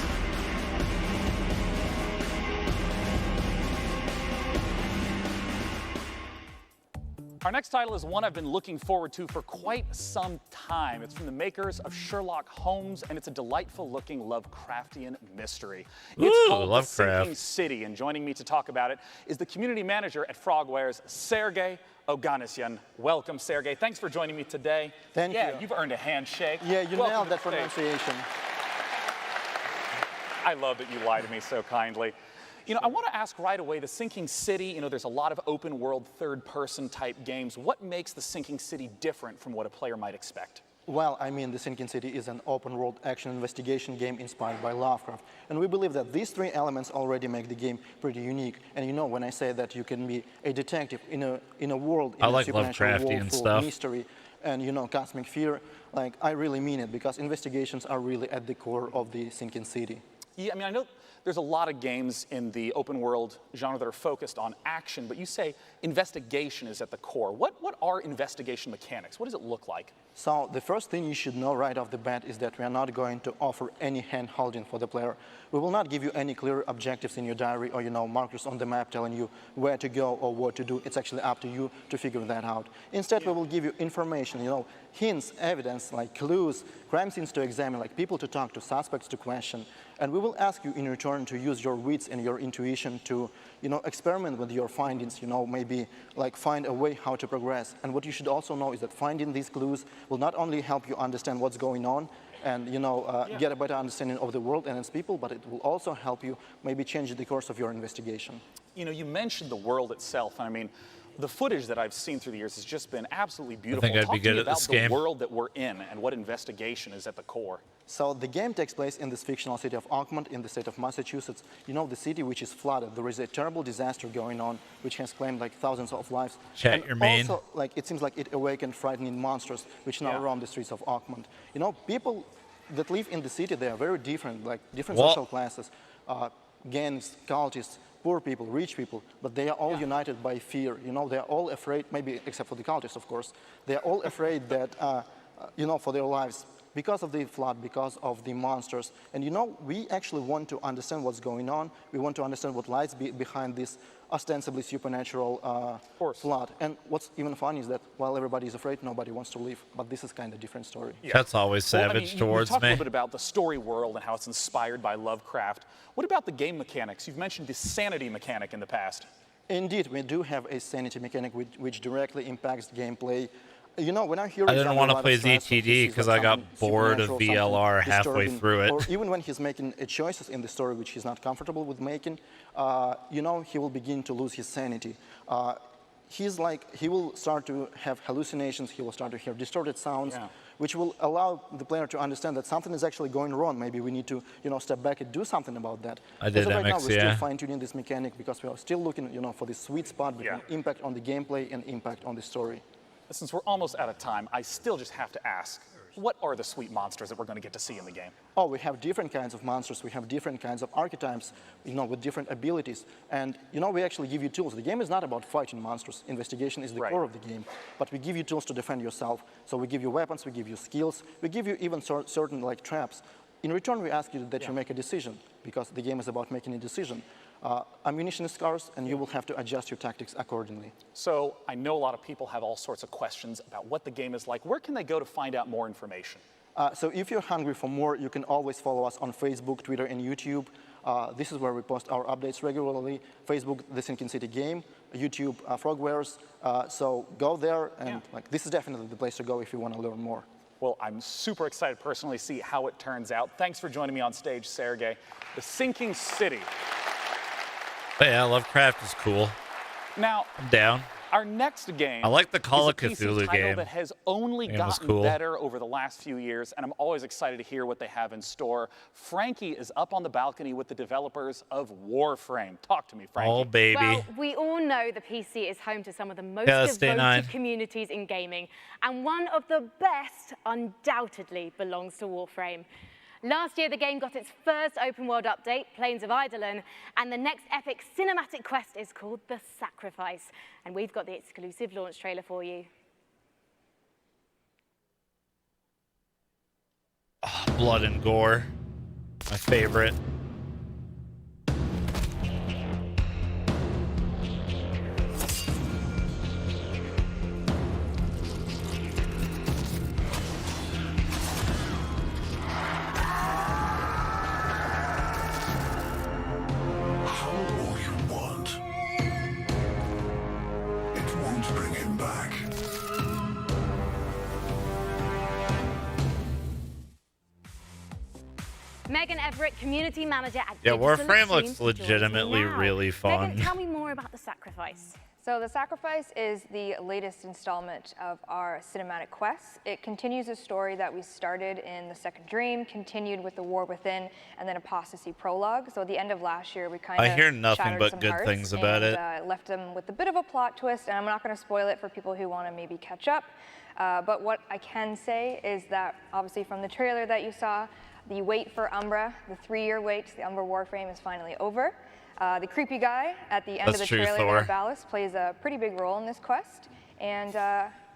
Our next title is one I've been looking forward to for quite some time. It's from the makers of Sherlock Holmes, and it's a delightful-looking Lovecraftian mystery. It's called The Sinking City, and joining me to talk about it is the community manager at Frogwares, Sergey Oganessian. Welcome, Sergey. Thanks for joining me today. Thank you. Yeah, you've earned a handshake. Yeah, you Welcome nailed to that the stage. pronunciation. I love that you lie to me so kindly. You know, I want to ask right away, the Sinking City, you know, there's a lot of open world, third-person type games. What makes the Sinking City different from what a player might expect? Well, I mean, The Sinking City is an open-world action investigation game inspired by Lovecraft. And we believe that these 3 elements already make the game pretty unique. And you know, when I say that you can be a detective in a world, in I a like supernatural world Lovecraftian full stuff. of mystery and, you know, cosmic fear, like, I really mean it, because investigations are really at the core of The Sinking City. Yeah, I mean, I know there's a lot of games in the open world genre that are focused on action, but you say investigation is at the core. What are investigation mechanics? What does it look like? So the first thing you should know right off the bat is that we are not going to offer any hand-holding for the player. We will not give you any clear objectives in your diary or, you know, markers on the map telling you where to go or what to do. It's actually up to you to figure that out. Instead, we will give you information, you know, hints, evidence, like clues, crime scenes to examine, like people to talk to, suspects to question. And we will ask you in return to use your wits and your intuition to, you know, experiment with your findings, you know, maybe like find a way how to progress. And what you should also know is that finding these clues will not only help you understand what's going on and, you know, get a better understanding of the world and its people, but it will also help you maybe change the course of your investigation. You know, you mentioned the world itself, and I mean, the footage that I've seen through the years has just been absolutely beautiful. I think I'd be good at this game. Talk to me about the world that we're in and what investigation is at the core. So the game takes place in this fictional city of Oakmont in the state of Massachusetts. You know, the city which is flooded. There is a terrible disaster going on which has claimed like thousands of lives. Chat and your main. Also, like, it seems like it awakened frightening monsters which now roam the streets of Oakmont. You know, people that live in the city, they are very different, like different social classes. Gangs, cultists, poor people, rich people, but they are all united by fear. You know, they are all afraid, maybe except for the cultists, of course. They are all afraid that for their lives because of the flood, because of the monsters. And we actually want to understand what's going on. We want to understand what lies behind this ostensibly supernatural flood. And what's even funny is that while everybody is afraid, nobody wants to leave. But this is kind of a different story. Yeah. That's always savage towards you talked me. a little bit about the story world and how it's inspired by Lovecraft. What about the game mechanics? You've mentioned the sanity mechanic in the past. Indeed, we do have a sanity mechanic which directly impacts gameplay. When I hear I didn't want to play ZTD because I got bored of VLR halfway through it. Or even when he's making choices in the story which he's not comfortable with making, he will begin to lose his sanity. He will start to have hallucinations, he will start to hear distorted sounds, which will allow the player to understand that something is actually going wrong. Maybe we need to, step back and do something about that. I did right now, MX, we're still fine-tuning this mechanic because we are still looking, for the sweet spot between impact on the gameplay and impact on the story. Since we're almost out of time, I still just have to ask, what are the sweet monsters that we're going to get to see in the game? Oh, we have different kinds of monsters. We have different kinds of archetypes, with different abilities. And, we actually give you tools. The game is not about fighting monsters. Investigation is the core of the game. But we give you tools to defend yourself. So we give you weapons, we give you skills, we give you even certain, traps. In return, we ask you that you make a decision, because the game is about making a decision. Ammunition is scarce, and you will have to adjust your tactics accordingly. So I know a lot of people have all sorts of questions about what the game is like. Where can they go to find out more information? So if you're hungry for more, you can always follow us on Facebook, Twitter, and YouTube. This is where we post our updates regularly. Facebook, The Sinking City Game, YouTube, Frogwares. So go there, and this is definitely the place to go if you want to learn more. Well, I'm super excited personally to see how it turns out. Thanks for joining me on stage, Sergey. The Sinking City. But yeah, Lovecraft is cool. Now, I'm down. Our next game I like the Call of is a PC Cthulhu title game. that has only Game was gotten cool. better over the last few years, and I'm always excited to hear what they have in store. Frankie is up on the balcony with the developers of Warframe. Talk to me, Frankie. Oh, baby. Well, we all know the PC is home to some of the most Stay 9. devoted communities in gaming, and one of the best undoubtedly belongs to Warframe. Last year, the game got its first open-world update, Plains of Eidolon, and the next epic cinematic quest is called The Sacrifice. And we've got the exclusive launch trailer for you. Oh, blood and gore. My favorite. Megan Everett, community manager at Yeah, Digital Warframe Extremes, looks joins me legitimately now. really fun. Megan, tell me more about The Sacrifice. So The Sacrifice is the latest installment of our cinematic quests. It continues a story that we started in The Second Dream, continued with The War Within, and then Apostasy Prologue. So at the end of last year, we kind of I hear nothing shattered but some good hearts things about and, it. Left them with a bit of a plot twist, and I'm not going to spoil it for people who want to maybe catch up. But what I can say is that, obviously from the trailer that you saw, the wait for Umbra, the 3-year wait to the Umbra Warframe is finally over. The creepy guy at the end of the trailer, Aaron Ballas, plays a pretty big role in this quest. And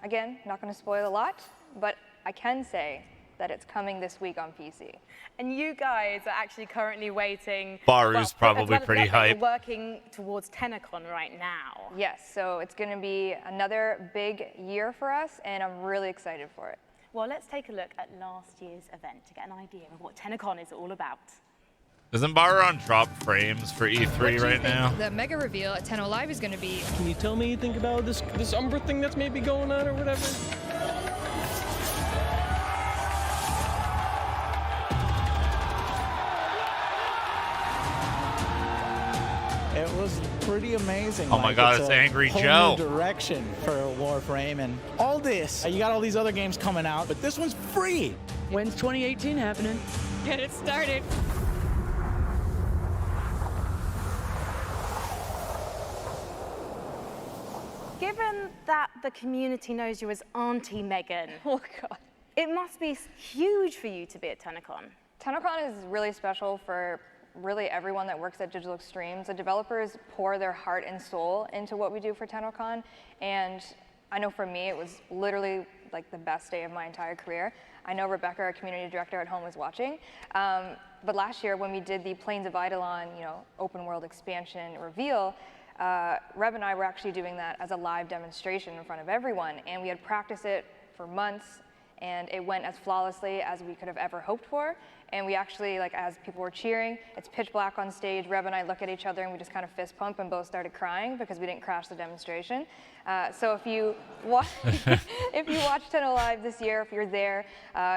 again, not going to spoil a lot, but I can say that it's coming this week on PC. And you guys are actually currently waiting. Baru's probably pretty hype. You're working towards TennoCon right now. Yes, so it's going to be another big year for us, and I'm really excited for it. Well, let's take a look at last year's event to get an idea of what TennoCon is all about. Isn't Baru on drop frames for E3 right now? The mega reveal at Tenno Live is going to be. Can you tell me anything about this Umbra thing that's maybe going on or whatever? It was pretty amazing. Oh my God, it's Angry Joe. New direction for Warframe and all this. You got all these other games coming out, but this one's free. When's 2018 happening? Get it started. Given that the community knows you as Auntie Megan, oh God, it must be huge for you to be at TennoCon. TennoCon is really special for really everyone that works at Digital Extremes. The developers pour their heart and soul into what we do for TennoCon, and I know for me it was literally like the best day of my entire career. I know Rebecca, our community director at home, is watching. But last year when we did the Plains of Eidolon, open world expansion reveal, Reb and I were actually doing that as a live demonstration in front of everyone, and we had practiced it for months, and it went as flawlessly as we could have ever hoped for. And we actually, like, as people were cheering, it's pitch black on stage. Reb and I look at each other and we just kind of fist pump and both started crying because we didn't crash the demonstration. So if you watch 10 Live this year, if you're there,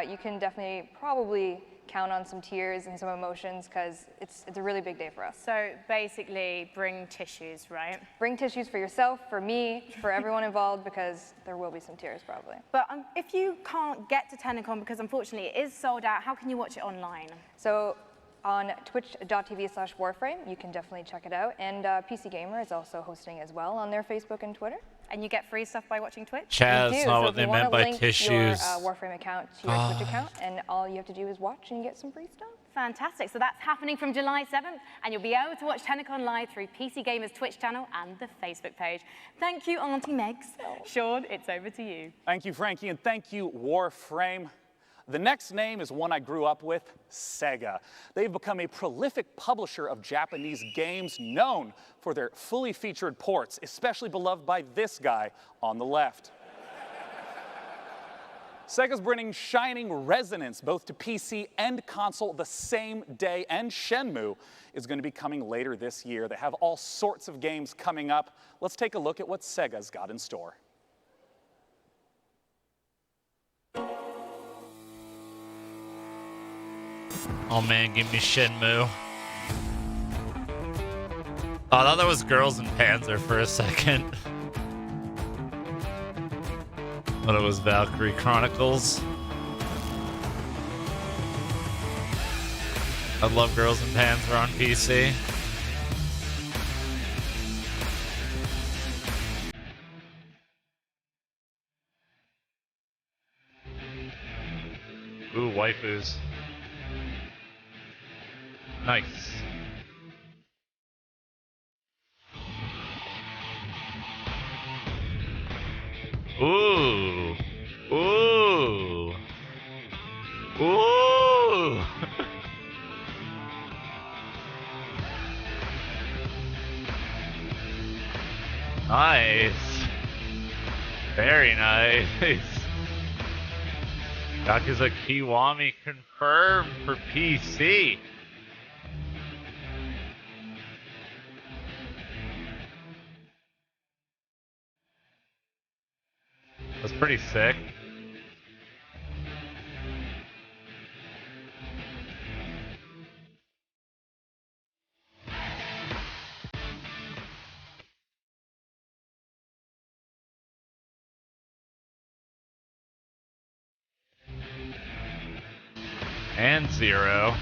you can definitely probably count on some tears and some emotions because it's a really big day for us. So basically, bring tissues, right? Bring tissues for yourself, for me, for everyone involved, because there will be some tears probably. But if you can't get to TennoCon because unfortunately it is sold out, how can you watch it online? So on twitch.tv/Warframe, you can definitely check it out. And PC Gamer is also hosting as well on their Facebook and Twitter. And you get free stuff by watching Twitch? Chad, that's not what they meant by tissues. Your Warframe account to your Twitch account, and all you have to do is watch and you get some free stuff. Fantastic. So that's happening from July 7th, and you'll be able to watch TennoCon live through PC Gamer's Twitch channel and the Facebook page. Thank you, Auntie Megs. Sean, it's over to you. Thank you, Frankie, and thank you, Warframe. The next name is one I grew up with, Sega. They've become a prolific publisher of Japanese games known for their fully featured ports, especially beloved by this guy on the left. Sega's bringing shining resonance both to PC and console the same day, and Shenmue is going to be coming later this year. They have all sorts of games coming up. Let's take a look at what Sega's got in store. Oh man, give me Shenmue. Oh, I thought that was Girls in Panzer for a second. But it was Valkyrie Chronicles. I love Girls in Panzer on PC. Ooh, waifus. Nice. Ooh. Ooh. Ooh. Nice. Very nice. Yakuza Kiwami confirmed for PC. That's pretty sick. And Zero.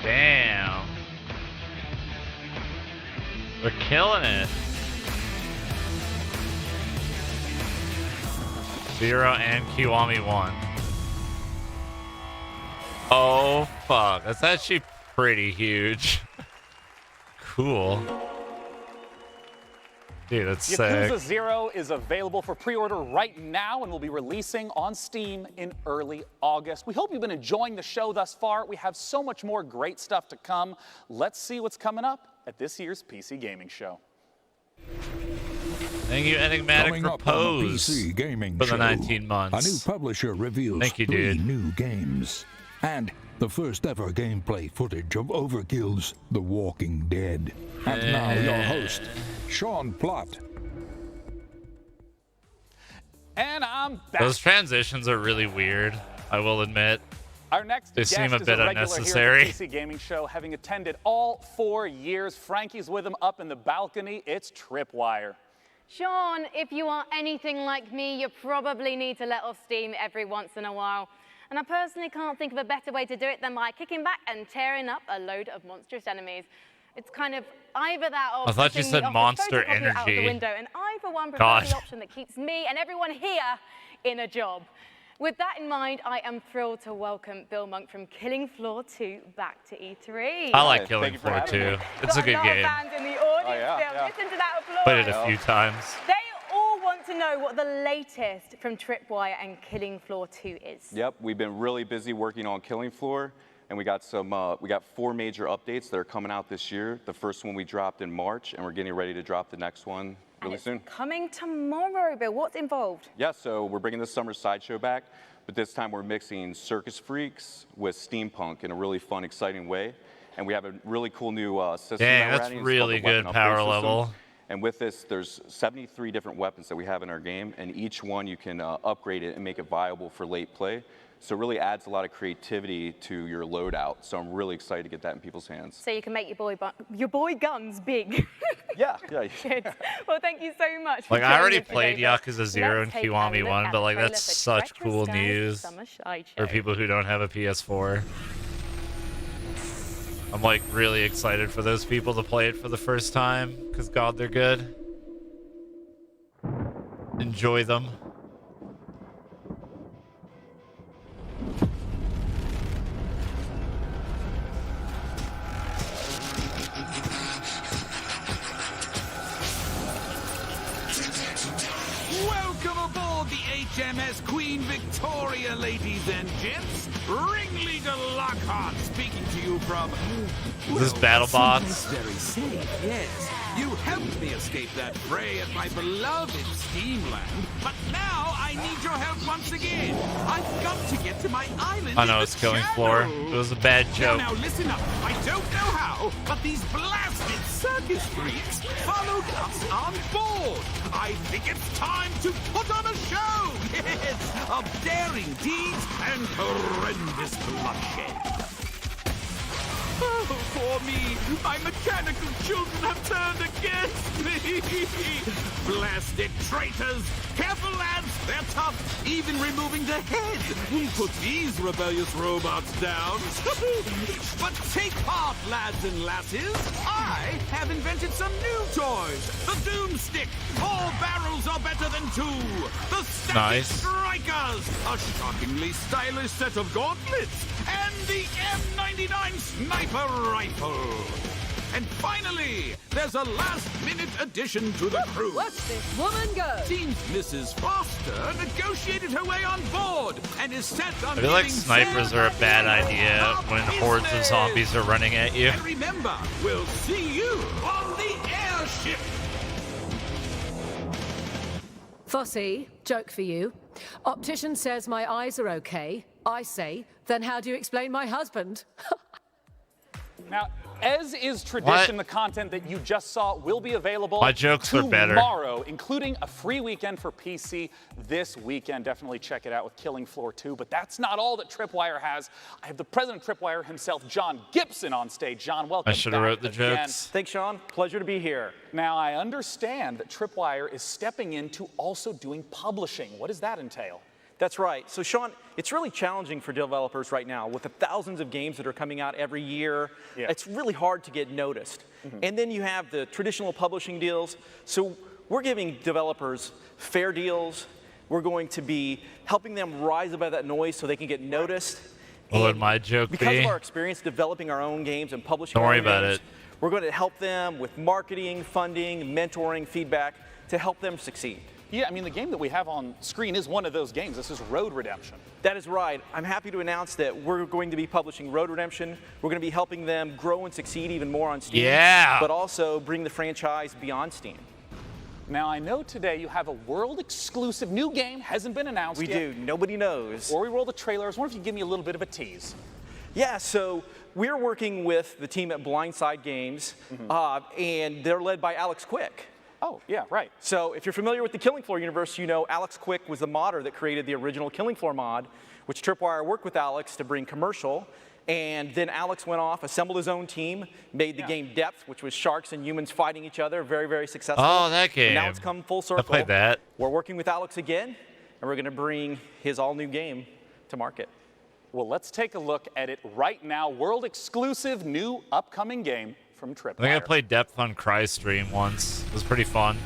Damn. They're killing it. Zero and Kiwami 1. Oh, fuck. That's actually pretty huge. Cool. Dude, that's sick. Yakuza 0 is available for pre-order right now and will be releasing on Steam in early August. We hope you've been enjoying the show thus far. We have so much more great stuff to come. Let's see what's coming up at this year's PC Gaming Show. Thank you, Enigmatic, Coming for up on the Pose PC Gaming for the Show, 19 months. A new publisher reveals Thank you, 3 dude. new games. And the first ever gameplay footage of Overkill's The Walking Dead. And now your host, Sean Plott. And I'm back. Those transitions are really weird, I will admit. Our next They guest seem a is bit regular unnecessary. here at the PC Gaming Show, having attended all 4 years. Frankie's with him up in the balcony. It's Tripwire. Sean, if you are anything like me, you probably need to let off steam every once in a while. And I personally can't think of a better way to do it than by kicking back and tearing up a load of monstrous enemies. It's kind of either that or I thought you pushing said the office Monster photocopy out of the Energy. window, and I, for one, prefer God. the option that keeps me and everyone here in a job. With that in mind, I am thrilled to welcome Bill Monk from Killing Floor 2 back to E3. I like Killing Floor 2. It's a good Got game. a lot of fans in the audience Oh, yeah, still. yeah. Listen to that applause. Played it a few times. They all want want to know what the latest from Tripwire and Killing Floor 2 is. Yep, we've been really busy working on Killing Floor, and we got 4 major updates that are coming out this year. The first one we dropped in March, and we're getting ready to drop the next one really soon. Coming tomorrow, Bill. What's involved? Yeah, so we're bringing the summer sideshow back, but this time we're mixing Circus Freaks with steampunk in a really fun, exciting way. And we have a really cool new system. Dang, that we're that's adding. It's called really the Weapon good Upgrade power System. level. And with this, there's 73 different weapons that we have in our game, and each one you can upgrade it and make it viable for late play. So it really adds a lot of creativity to your loadout. So I'm really excited to get that in people's hands. So you can make your boy guns big. Yeah. Good. Well, thank you so much. Like, for I already joining us played today, Bill. Yakuza 0 and Let's take a Kiwami look 1, at but the like trailer that's for such Treacherous cool Skies news Summer Sideshow. for people who don't have a PS4. I'm like really excited for those people to play it for the first time, because God, they're good. Enjoy them. Welcome aboard the HMS Queen Victoria, ladies and gents. Ringleader Lockhart speaking to you from... Is this BattleBots? Very safe, yes. You helped me escape that fray at my beloved Steamland, but now I need your help once again. I've got to get to my island. I know it's Killing Floor. It was a bad joke. Now listen up. I don't know how, but these blasted circus freaks followed us on board. I think it's time to put on a show. Yes, of daring deeds and horrendous bloodshed. Oh, poor me. My mechanical children have turned against me. Blasted traitors. Careful, lads. They're tough, even removing the head. Put these rebellious robots down. But take heart, lads and lasses. I have invented some new toys. The Doomstick. 4 barrels are better than 2. The Static Nice. Strikers. A shockingly stylish set of gauntlets. And the M99 Sniper Rifle. And finally, there's a last-minute addition to the crew. Watch this woman go. Seems Mrs. Foster negotiated her way on board and is set on I feel like giving snipers are a bad idea when hordes of zombies are running at you. And remember, we'll see you on the airship. Fossey, joke for you. Optician says my eyes are okay. I say, then how do you explain my husband? Now, as is tradition, What? the content that you just saw will be available My jokes are better. tomorrow, including a free weekend for PC this weekend. Definitely check it out with Killing Floor 2. But that's not all that Tripwire has. I have the president of Tripwire himself, John Gibson, on stage. John, welcome. I should have back wrote the again. jokes. Thanks, Sean. Pleasure to be here. Now, I understand that Tripwire is stepping into also doing publishing. What does that entail? That's right. So, Sean, it's really challenging for developers right now with the thousands of games that are coming out every year. Yeah. It's really hard to get noticed. And then you have the traditional publishing deals. So we're giving developers fair deals. We're going to be helping them rise above that noise so they can get noticed. What would my joke Because be? of our experience developing our own games and publishing Don't our worry own about games, it. we're going to help them with marketing, funding, mentoring, feedback to help them succeed. Yeah, I mean, the game that we have on screen is one of those games. This is Road Redemption. That is right. I'm happy to announce that we're going to be publishing Road Redemption. We're going to be helping them grow and succeed even more on Steam. Yeah. But also bring the franchise beyond Steam. Now, I know today you have a world-exclusive new game, hasn't been announced We yet. do. Nobody knows. Before we roll the trailer, I was wondering if you could give me a little bit of a tease. Yeah, so we're working with the team at Blindside Games, and they're led by Alex Quick. Oh, yeah, right. So if you're familiar with the Killing Floor universe, you know Alex Quick was the modder that created the original Killing Floor mod, which Tripwire worked with Alex to bring commercial. And then Alex went off, assembled his own team, made the game Depth, which was sharks and humans fighting each other. Very, very successful. Oh, that game. And now it's come full circle. I played that. We're working with Alex again, and we're going to bring his all-new game to market. Well, let's take a look at it right now. World-exclusive new upcoming game from Tripwire. I think I played Depth on Cry stream once. It was pretty fun.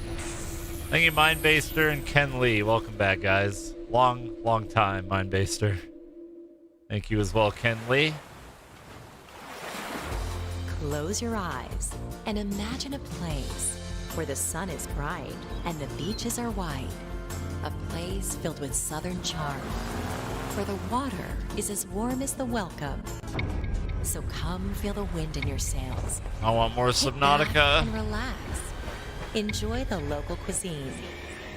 Thank you, Mindbaster and Ken Lee. Welcome back, guys. Long time, Mindbaster. Thank you as well, Ken Lee. Close your eyes and imagine a place where the sun is bright and the beaches are wide. a place filled with southern charm, where the water is as warm as the welcome. So come feel the wind in your sails. I want more Kick Subnautica. back and relax. Enjoy the local cuisine.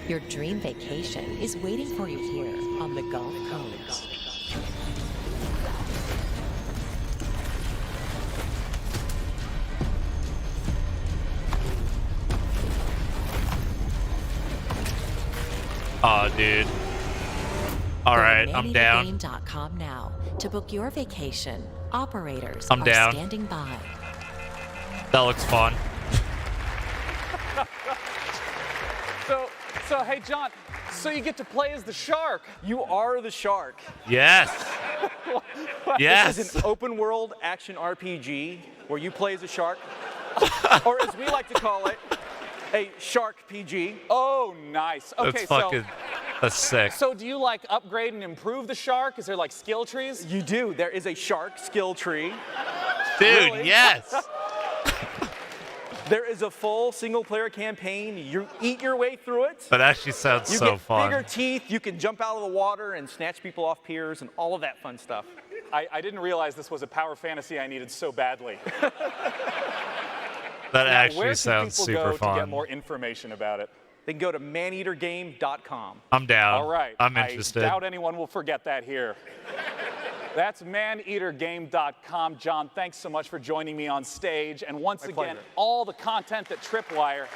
Your dream vacation is waiting for you here on the Gulf Coast. Oh, dude. All right, I'm down. ManEaterGame.com now to book your vacation. Operators I'm are down. standing by. That looks fun. So hey, John, so you get to play as the shark. You are the shark. Yes. Yes. This is an open world action RPG where you play as a shark, or as we like to call it, a shark PG. Oh, nice. Okay, That's sick. So do you like upgrade and improve the shark? Is there like skill trees? You do. There is a shark skill tree. Dude, Really? yes. There is a full single-player campaign. You eat your way through it. That actually sounds You so get fun. bigger teeth. You can jump out of the water and snatch people off piers and all of that fun stuff. I didn't realize this was a power fantasy I needed so badly. That Now, actually where sounds can people super go fun. to get more information about it? They can go to ManEaterGame.com. I'm down. All right. I'm interested. I doubt anyone will forget that here. That's ManEaterGame.com. John, thanks so much for joining me on stage. And once again, pleasure. all the content that Tripwire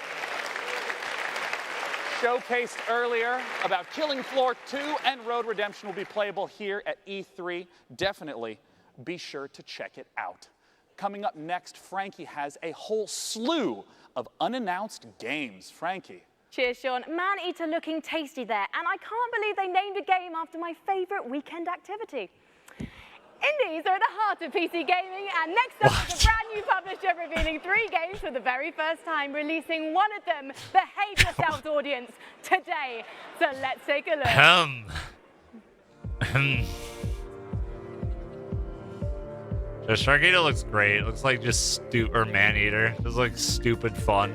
showcased earlier about Killing Floor 2 and Road Redemption will be playable here at E3. Definitely be sure to check it out. Coming up next, Frankie has a whole slew of unannounced games. Frankie. Cheers, Sean. Man-eater looking tasty there. And I can't believe they named a game after my favorite weekend activity. Indies are at the heart of PC gaming, and next up is a brand new publisher revealing 3 games for the very first time, releasing one of them, Behave Yourselves audience, today. So let's take a look. The Shark Eater looks great. It looks like just Man-Eater. Just like stupid fun.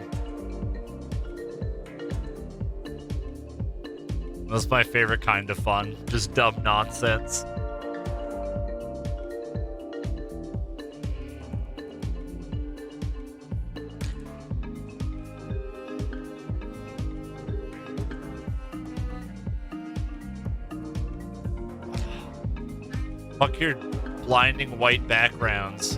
That's my favorite kind of fun. Just dumb nonsense. Fuck your blinding white backgrounds.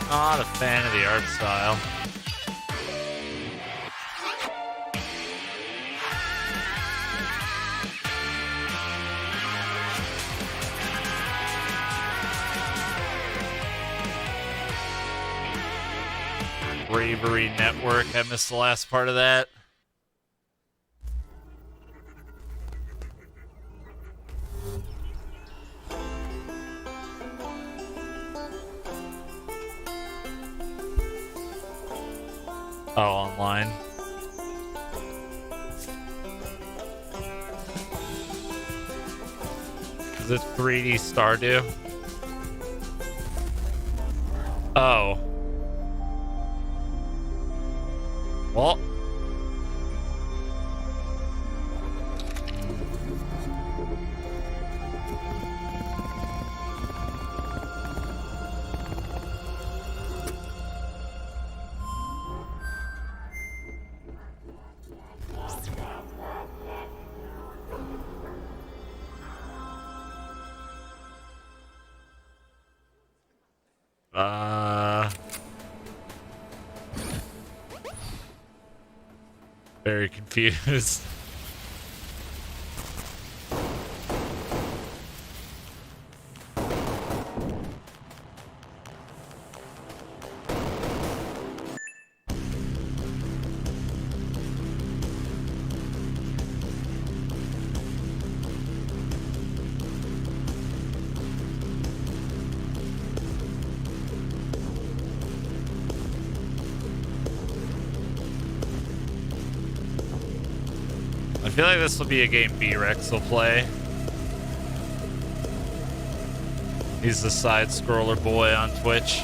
Not a fan of the art style. Bravery Network. I missed the last part of that. Oh, online. Is it 3D Stardew? Oh. Well. Very confused. feel like this will be a game B-Rex will play. He's the side-scroller boy on Twitch.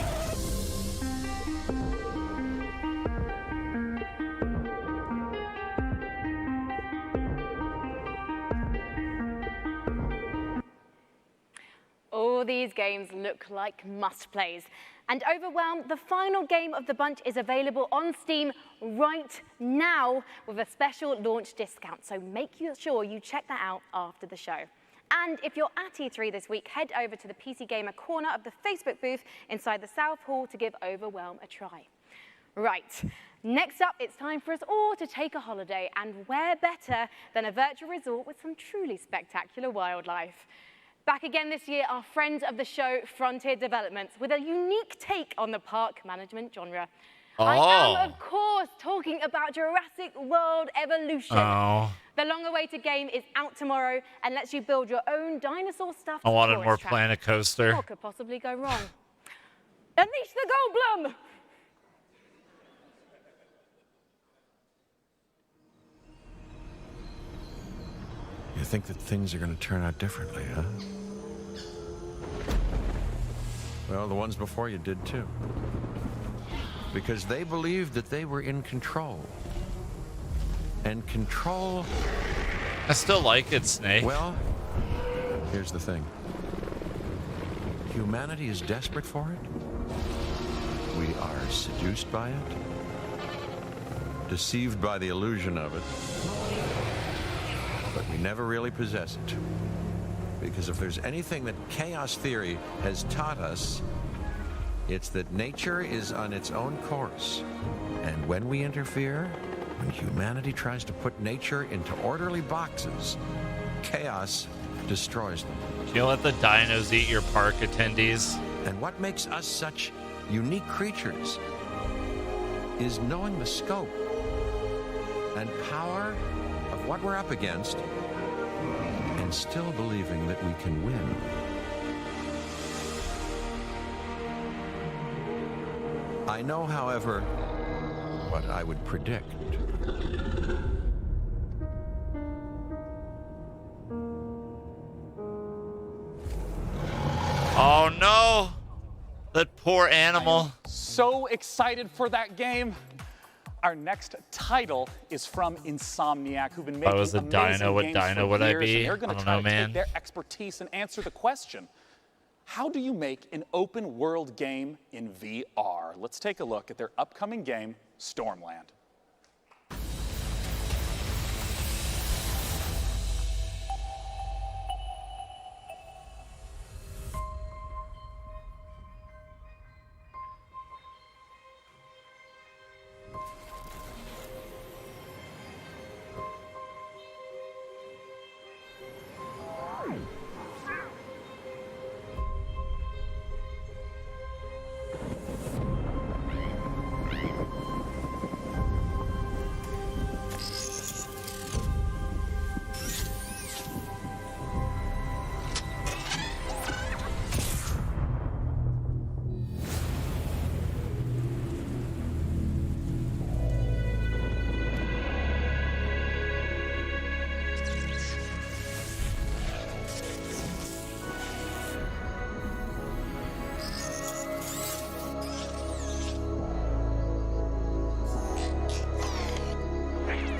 All these games look like must-plays. And Overwhelm, the final game of the bunch, is available on Steam right now with a special launch discount. So make sure you check that out after the show. And if you're at E3 this week, head over to the PC Gamer corner of the Facebook booth inside the South Hall to give Overwhelm a try. Right, next up, it's time for us all to take a holiday, and where better than a virtual resort with some truly spectacular wildlife. Back again this year, our friends of the show, Frontier Developments, with a unique take on the park management genre. I am, of course, talking about Jurassic World Evolution. The long-awaited game is out tomorrow and lets you build your own dinosaur-stuffed I wanted tourist more trap. Planet Coaster. What could possibly go wrong? Unleash the Goldblum! You think that things are going to turn out differently, huh? Well, the ones before you did too. Because they believed that they were in control. And control... I still like it, Snake. Well, here's the thing. Humanity is desperate for it. We are seduced by it. Deceived by the illusion of it. But we never really possess it. Because if there's anything that chaos theory has taught us, it's that nature is on its own course. And when we interfere, when humanity tries to put nature into orderly boxes, chaos destroys them. You let the dinos eat your park attendees. And what makes us such unique creatures is knowing the scope and power of what we're up against and still believing that we can win. I know, however, what I would predict. Oh no! That poor animal. So excited for that game. Our next title is from Insomniac, who've been If I making was a amazing dino, what games dino for would I years, be? and they're going I to don't try know, to man. take their expertise and answer the question: how do you make an open world game in VR? Let's take a look at their upcoming game, Stormland.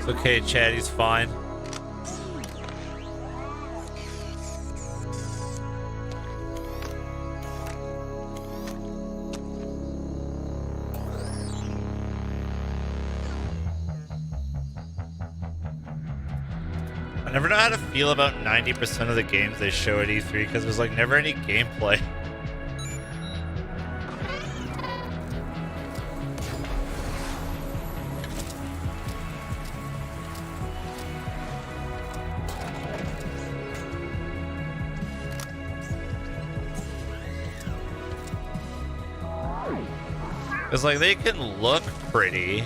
It's okay, Chad, he's fine. I never know how to feel about 90% of the games they show at E3 because there's like never any gameplay. It's like they can look pretty,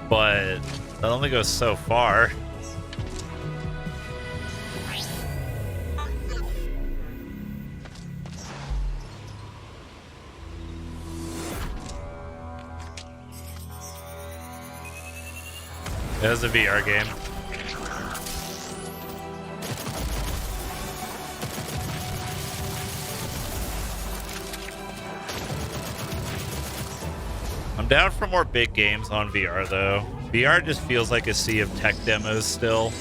but that only goes so far. It was a VR game. I'm down for more big games on VR, though. VR just feels like a sea of tech demos still.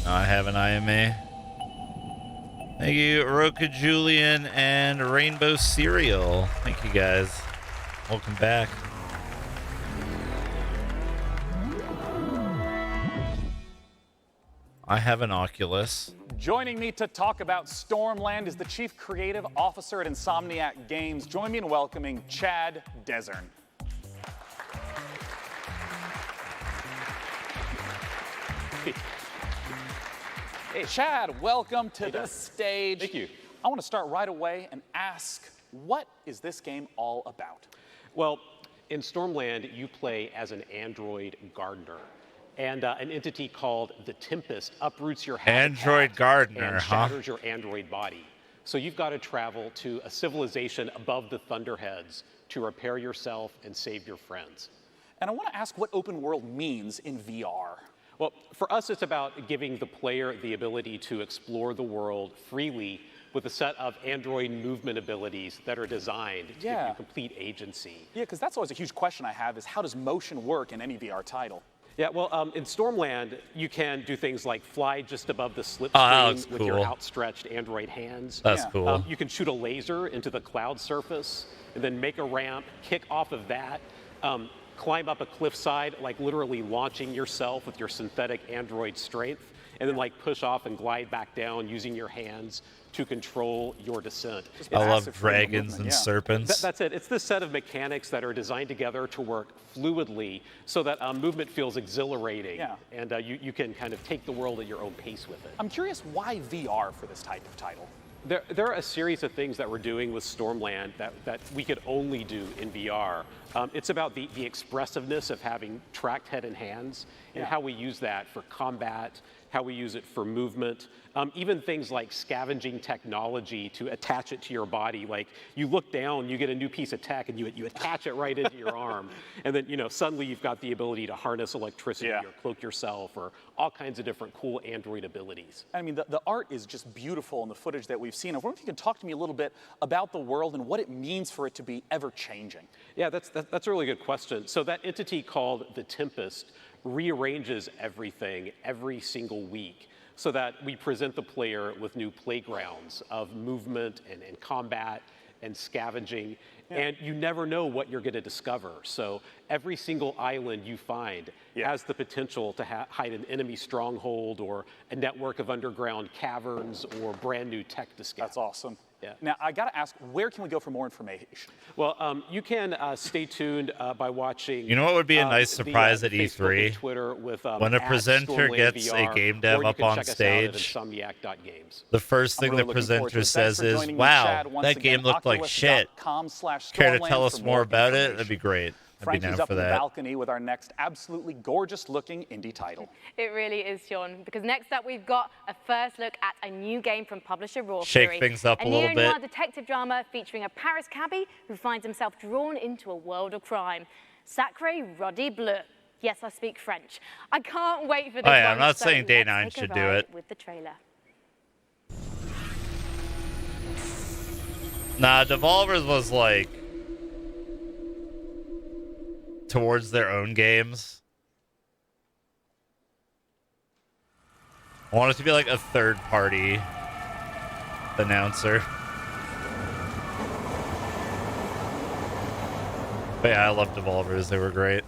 I have an IMA. Thank you, Roka Julian and Rainbow Cereal. Thank you guys. Welcome back. I have an Oculus. Joining me to talk about Stormland is the Chief Creative Officer at Insomniac Games. Join me in welcoming Chad Desern. Hey, Chad, welcome to the stage. Thank you. I want to start right away and ask, what is this game all about? Well, in Stormland, you play as an android gardener. And an entity called the Tempest uproots your habitat Android gardener, and shatters your android body. So you've got to travel to a civilization above the Thunderheads to repair yourself and save your friends. And I want to ask what open world means in VR. Well, for us, it's about giving the player the ability to explore the world freely with a set of android movement abilities that are designed to give you complete agency. Yeah, because that's always a huge question I have is how does motion work in any VR title? Yeah, well, in Stormland, you can do things like fly just above the slipstream with your outstretched android hands. That's cool. You can shoot a laser into the cloud surface and then make a ramp, kick off of that, climb up a cliffside, like literally launching yourself with your synthetic android strength, and then like push off and glide back down using your hands to control your descent. I love dragons and serpents. That's it. It's this set of mechanics that are designed together to work fluidly so that movement feels exhilarating, and you can kind of take the world at your own pace with it. I'm curious why VR for this type of title? There are a series of things that we're doing with Stormland that we could only do in VR. It's about the expressiveness of having tracked head and hands and how we use that for combat, how we use it for movement, even things like scavenging technology to attach it to your body. Like you look down, you get a new piece of tech and you attach it right into your arm. And then, suddenly you've got the ability to harness electricity or cloak yourself or all kinds of different cool android abilities. I mean, the art is just beautiful in the footage that we've seen. I wonder if you can talk to me a little bit about the world and what it means for it to be ever changing. Yeah, that's a really good question. So that entity called the Tempest rearranges everything every single week so that we present the player with new playgrounds of movement and combat and scavenging. And you never know what you're going to discover. So every single island you find has the potential to hide an enemy stronghold or a network of underground caverns or brand new tech to scout. That's awesome. Yeah. Now, I got to ask, where can we go for more information? Well, you can stay tuned by watching. You know what would be a nice surprise at Facebook E3? and Twitter with When a presenter gets a game dev up on stage, the first thing the presenter says is, "Wow, that game looked like shit. Care to tell us more about it?" That'd be great. Frankie's up on the balcony with our next absolutely gorgeous-looking indie title. It really is, Sean, because next up we've got a first look at a new game from publisher Raw Shake Fury. things up a little bit. neo-noir detective drama featuring a Paris cabbie who finds himself drawn into a world of crime. Sacré Roddy Bleu. Yes, I speak French. I can't wait for this one. I'm not saying Day let's 9 take a should do ride it. with the trailer. Nah, Devolver's was like towards their own games. I want it to be like a third-party announcer. But yeah, I love Devolvers. They were great.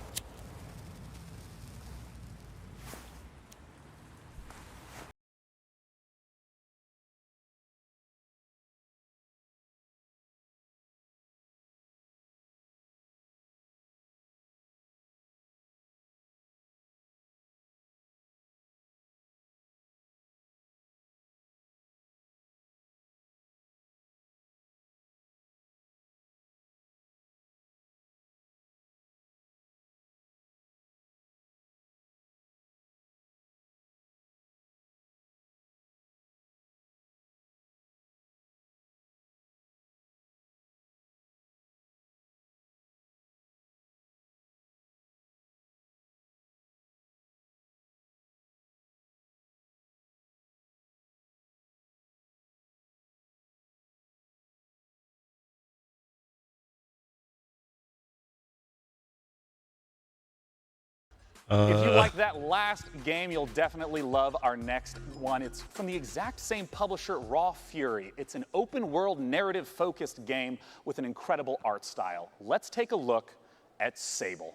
If you like that last game, you'll definitely love our next one. It's from the exact same publisher, Raw Fury. It's an open-world, narrative-focused game with an incredible art style. Let's take a look at Sable.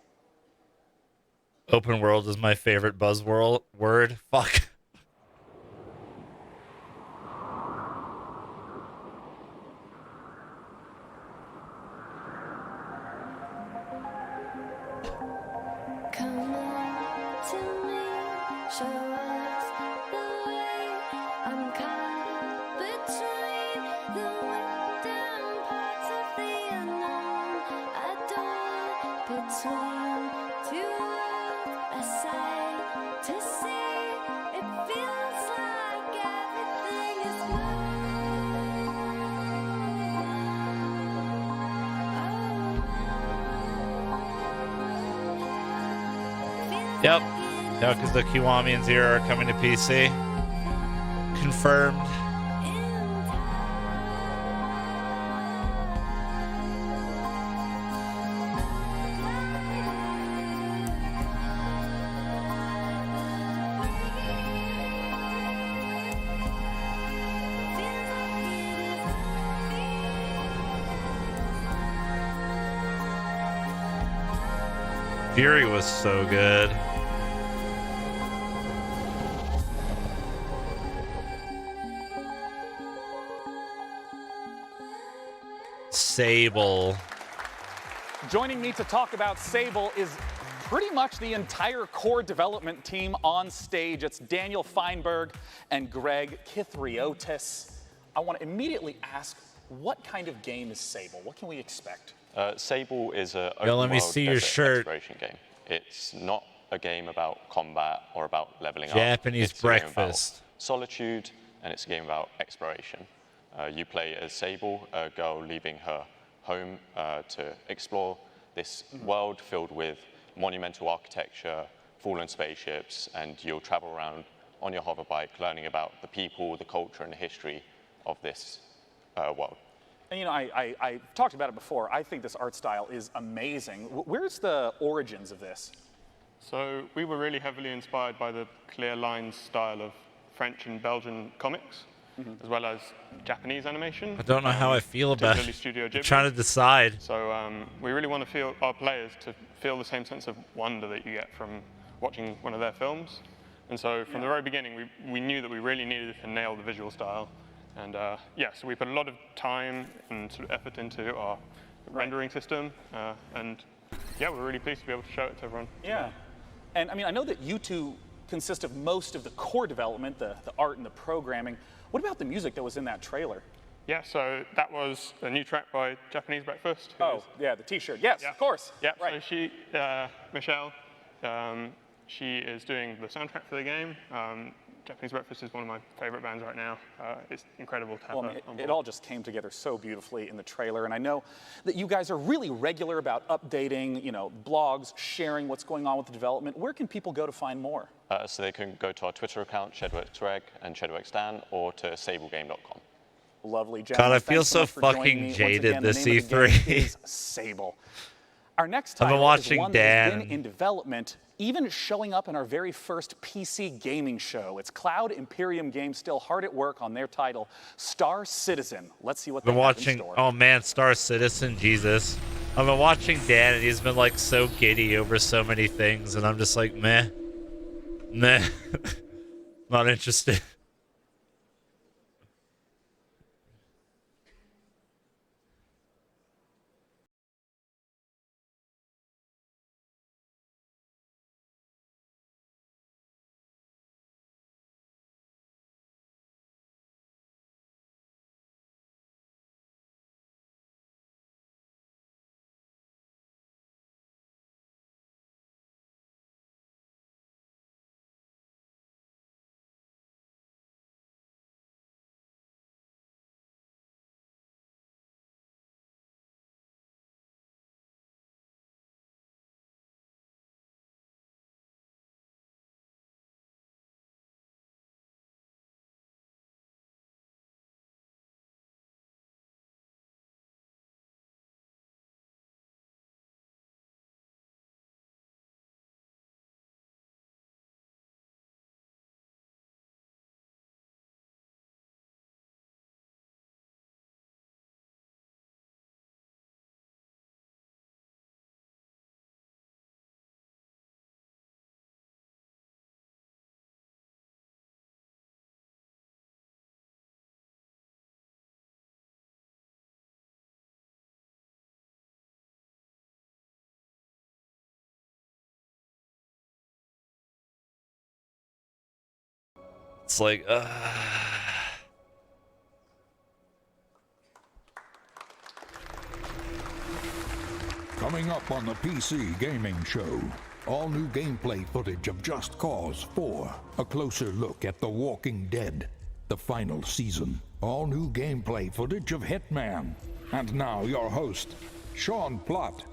Open world is my favorite buzzword. Word. Fuck. Come on to me, show us the way. I'm caught between the western parts of the unknown. I don't between two worlds, a sight to see. It feels like everything is Yep. Yakuza Kiwami and Zero are coming to PC. Confirmed. Fury was so good. Sable. Joining me to talk about Sable is pretty much the entire core development team on stage. It's Daniel Feinberg and Greg Kithriotis. I want to immediately ask, what kind of game is Sable? What can we expect? Sable is a Let me see your shirt. exploration game. It's not a game about combat or about leveling Japanese up. It's a game about breakfast. solitude, and it's a game about exploration. You play as Sable, a girl leaving her home to explore this world filled with monumental architecture, fallen spaceships, and you'll travel around on your hoverbike learning about the people, the culture, and the history of this world. And you know, I talked about it before. I think this art style is amazing. Where's the origins of this? So we were really heavily inspired by the clear lines style of French and Belgian comics, as well as Japanese animation. I don't know how I feel about particularly it. Studio I'm Ghibli. trying to decide. So we really want to feel our players to feel the same sense of wonder that you get from watching one of their films. And so from the very beginning, we knew that we really needed to nail the visual style. And yeah, so we put a lot of time and sort of effort into our rendering system. And yeah, we're really pleased to be able to show it to everyone. Yeah. And I mean, I know that you two consist of most of the core development, the art and the programming. What about the music that was in that trailer? Yeah, so that was a new track by Japanese Breakfast. Oh, yeah, the T-shirt. Yes, of course. Yeah, right. So she, Michelle, she is doing the soundtrack for the game. Japanese Breakfast is one of my favorite bands right now. It's incredible to have her on board. It all just came together so beautifully in the trailer, and I know that you guys are really regular about updating, you know, blogs, sharing what's going on with the development. Where can people go to find more? So they can go to our Twitter account, ShadowXReg and ShadowXDan, or to sablegame.com. Lovely, God, gentlemen. I feel Thanks so much for joining fucking me. Once jaded again, this the name of the game E3. is Sable. Our next I've been title watching is one that has been Dan. in development, even showing up in our very first PC gaming show. It's Cloud Imperium Games still hard at work on their title, Star Citizen. Let's see what they I've been have in watching. store. Oh man, Star Citizen, Jesus. I've been watching Dan, and he's been like so giddy over so many things, and I'm just like, meh, not interested. It's like, Coming up on the PC Gaming Show, all new gameplay footage of Just Cause 4, a closer look at The Walking Dead, the final season, all new gameplay footage of Hitman, and now your host, Sean Plott.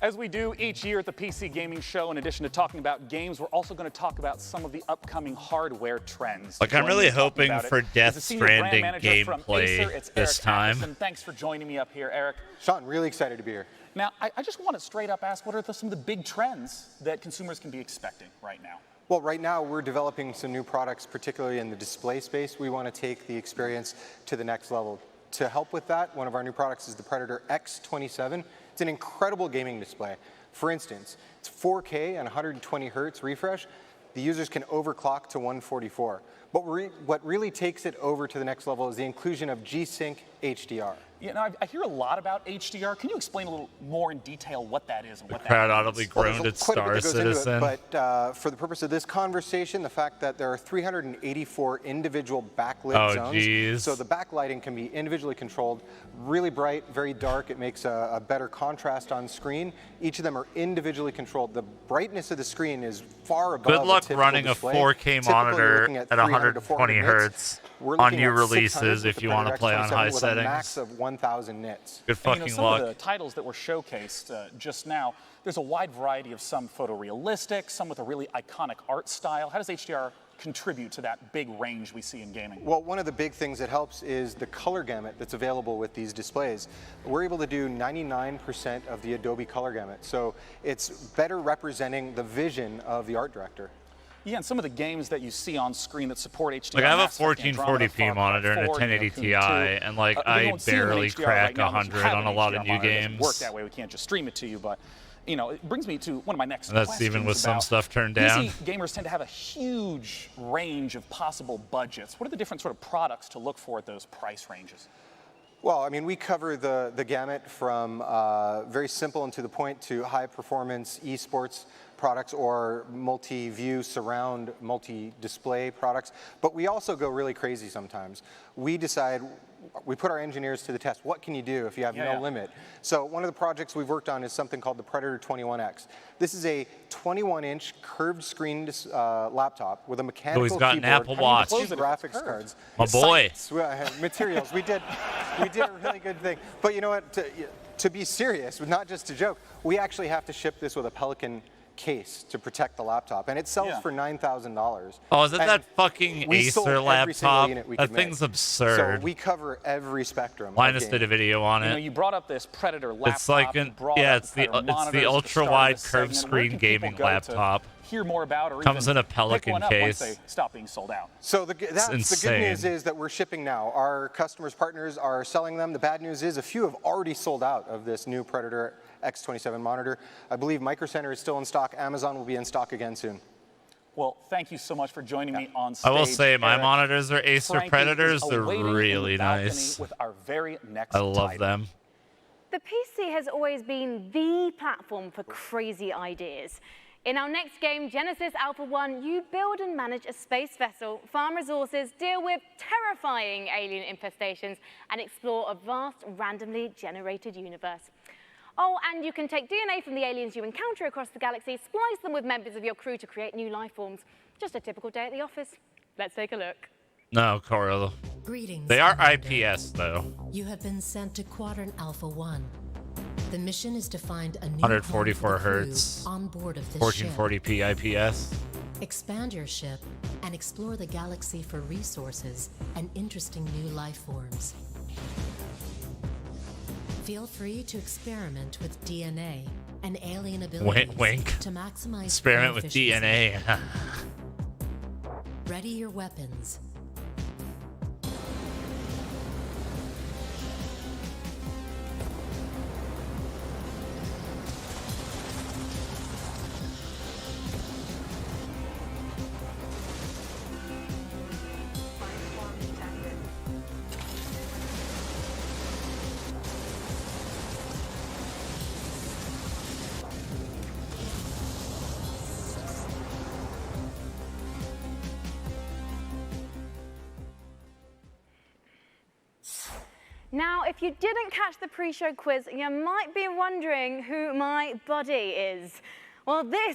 As we do each year at the PC Gaming Show, in addition to talking about games, we're also going to talk about some of the upcoming hardware trends. like, I'm really hoping for Death is the Senior Brand Stranding Manager from gameplay Acer. It's this Eric time. Atkinson. Thanks for joining me up here, Eric. Sean, really excited to be here. Now, I just want to straight up ask, what are some of the big trends that consumers can be expecting right now? Well, right now we're developing some new products, particularly in the display space. We want to take the experience to the next level. To help with that, one of our new products is the Predator X27. It's an incredible gaming display. For instance, it's 4K and 120 hertz refresh. The users can overclock to 144. But what really takes it over to the next level is the inclusion of G-Sync HDR. You know, I hear a lot about HDR. Can you explain a little more in detail what that is and what that crowd means? audibly groaned at Star Citizen. But for the purpose of this conversation, the fact that there are 384 individual backlit zones. Geez. So the backlighting can be individually controlled, really bright, very dark. It makes a better contrast on screen. Each of them are individually controlled. The brightness of the screen is far above Good luck a typical running display. a 4K Typically, you're monitor looking at 300 to 120 400 hertz nits. We're on looking new at 600 releases with if the you want to Predator play on X27 high with a settings. max of 1,000 nits. Good fucking some luck. of the titles that were showcased just now, there's a wide variety of some photorealistic, some with a really iconic art style. How does HDR contribute to that big range we see in gaming? Well, one of the big things that helps is the color gamut that's available with these displays. We're able to do 99% of the Adobe color gamut, so it's better representing the vision of the art director. Yeah, and some of the games that you see on screen that support HDR. Like, I have a Mass Effect, Andromeda, 1440p Far Cry monitor and a 4, 1080 Neo Kuni Ti, 2. and like We I don't see them in barely HDR crack right now because 100 you have on a an lot of HDR new monitor. It doesn't games. work that way. We can't just stream it to you, but you know, it brings me to one of my next And that's questions even with some about stuff turned down. PC gamers tend to have a huge range of possible budgets. What are the different sort of products to look for at those price ranges? Well, I mean, we cover the gamut from very simple and to the point to high performance esports products or multi-view surround multi-display products, but we also go really crazy sometimes. We decide, we put our engineers to the test. What can you do if you have no limit? So one of the projects we've worked on is something called the Predator 21X. This is a 21-inch curved screen laptop with a mechanical he's got an keyboard, Apple Watch. two graphics cards, My boy. sights, materials. We did a really good thing. But you know what? To be serious, not just to joke, we actually have to ship this with a Pelican case to protect the laptop, and it sells for $9,000. Oh, is it that fucking we sold Acer every single laptop? unit we That could thing's make. absurd. So we cover every spectrum. Linus of did a gaming. video on You know, it. you brought up this Predator laptop. It's like you brought up it's Predator the monitors, ultra start of wide this curved segment. Where screen can people gaming go to laptop. hear more about or Comes even in a pick Pelican one up case. once they stop being sold out. So the good news insane. is that we're shipping now. Our customers, partners are selling them. The bad news is a few have already sold out of this new Predator X27 monitor. I believe Micro Center is still in stock. Amazon will be in stock again soon. Well, thank you so much for joining me on stage. I will say my Eric. monitors are Acer Frankie Predators. is They're awaiting in the really balcony nice. With our very next I love title. them. The PC has always been the platform for crazy ideas. In our next game, Genesis Alpha 1, you build and manage a space vessel, farm resources, deal with terrifying alien infestations, and explore a vast, randomly generated universe. Oh, and you can take DNA from the aliens you encounter across the galaxy, splice them with members of your crew to create new life forms. Just a typical day at the office. Let's take a look. No, Cora. Greetings, They are Commander. IPS though. You have been sent to Quadrant Alpha 1. The mission is to find a new 144 home for the crew hertz. on board of this 1440p IPS. ship. Expand your ship and explore the galaxy for resources and interesting new life forms. Feel free to experiment with DNA and alien abilities Wink. to maximize Experiment with efficiency. DNA. Ready your weapons. Now, if you didn't catch the pre-show quiz, you might be wondering who my buddy is. Well, this,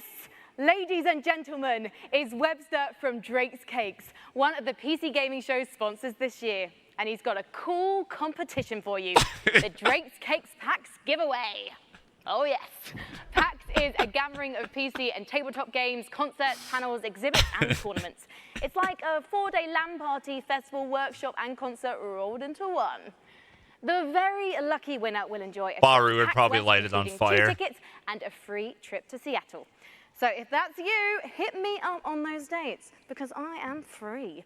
ladies and gentlemen, is Webster from Drake's Cakes, one of the PC Gaming Show's sponsors this year. And he's got a cool competition for you, the Drake's Cakes PAX giveaway. Oh yes. PAX is a gathering of PC and tabletop games, concerts, panels, exhibits, and tournaments. It's like a 4-day LAN party, festival, workshop, and concert rolled into one. The very lucky winner will enjoy a Baru would PAX probably West, light it on including 2 fire. tickets and a free trip to Seattle. So if that's you, hit me up on those dates, because I am free.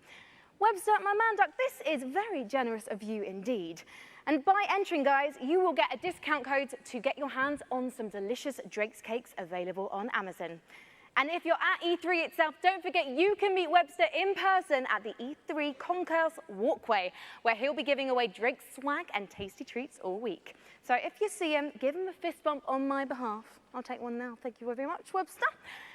Webster, my man duck, this is very generous of you indeed. And by entering, guys, you will get a discount code to get your hands on some delicious Drake's Cakes available on Amazon. And if you're at E3 itself, don't forget you can meet Webster in person at the E3 Concourse Walkway, where he'll be giving away Drake's swag and tasty treats all week. So if you see him, give him a fist bump on my behalf. I'll take one now. Thank you very much, Webster.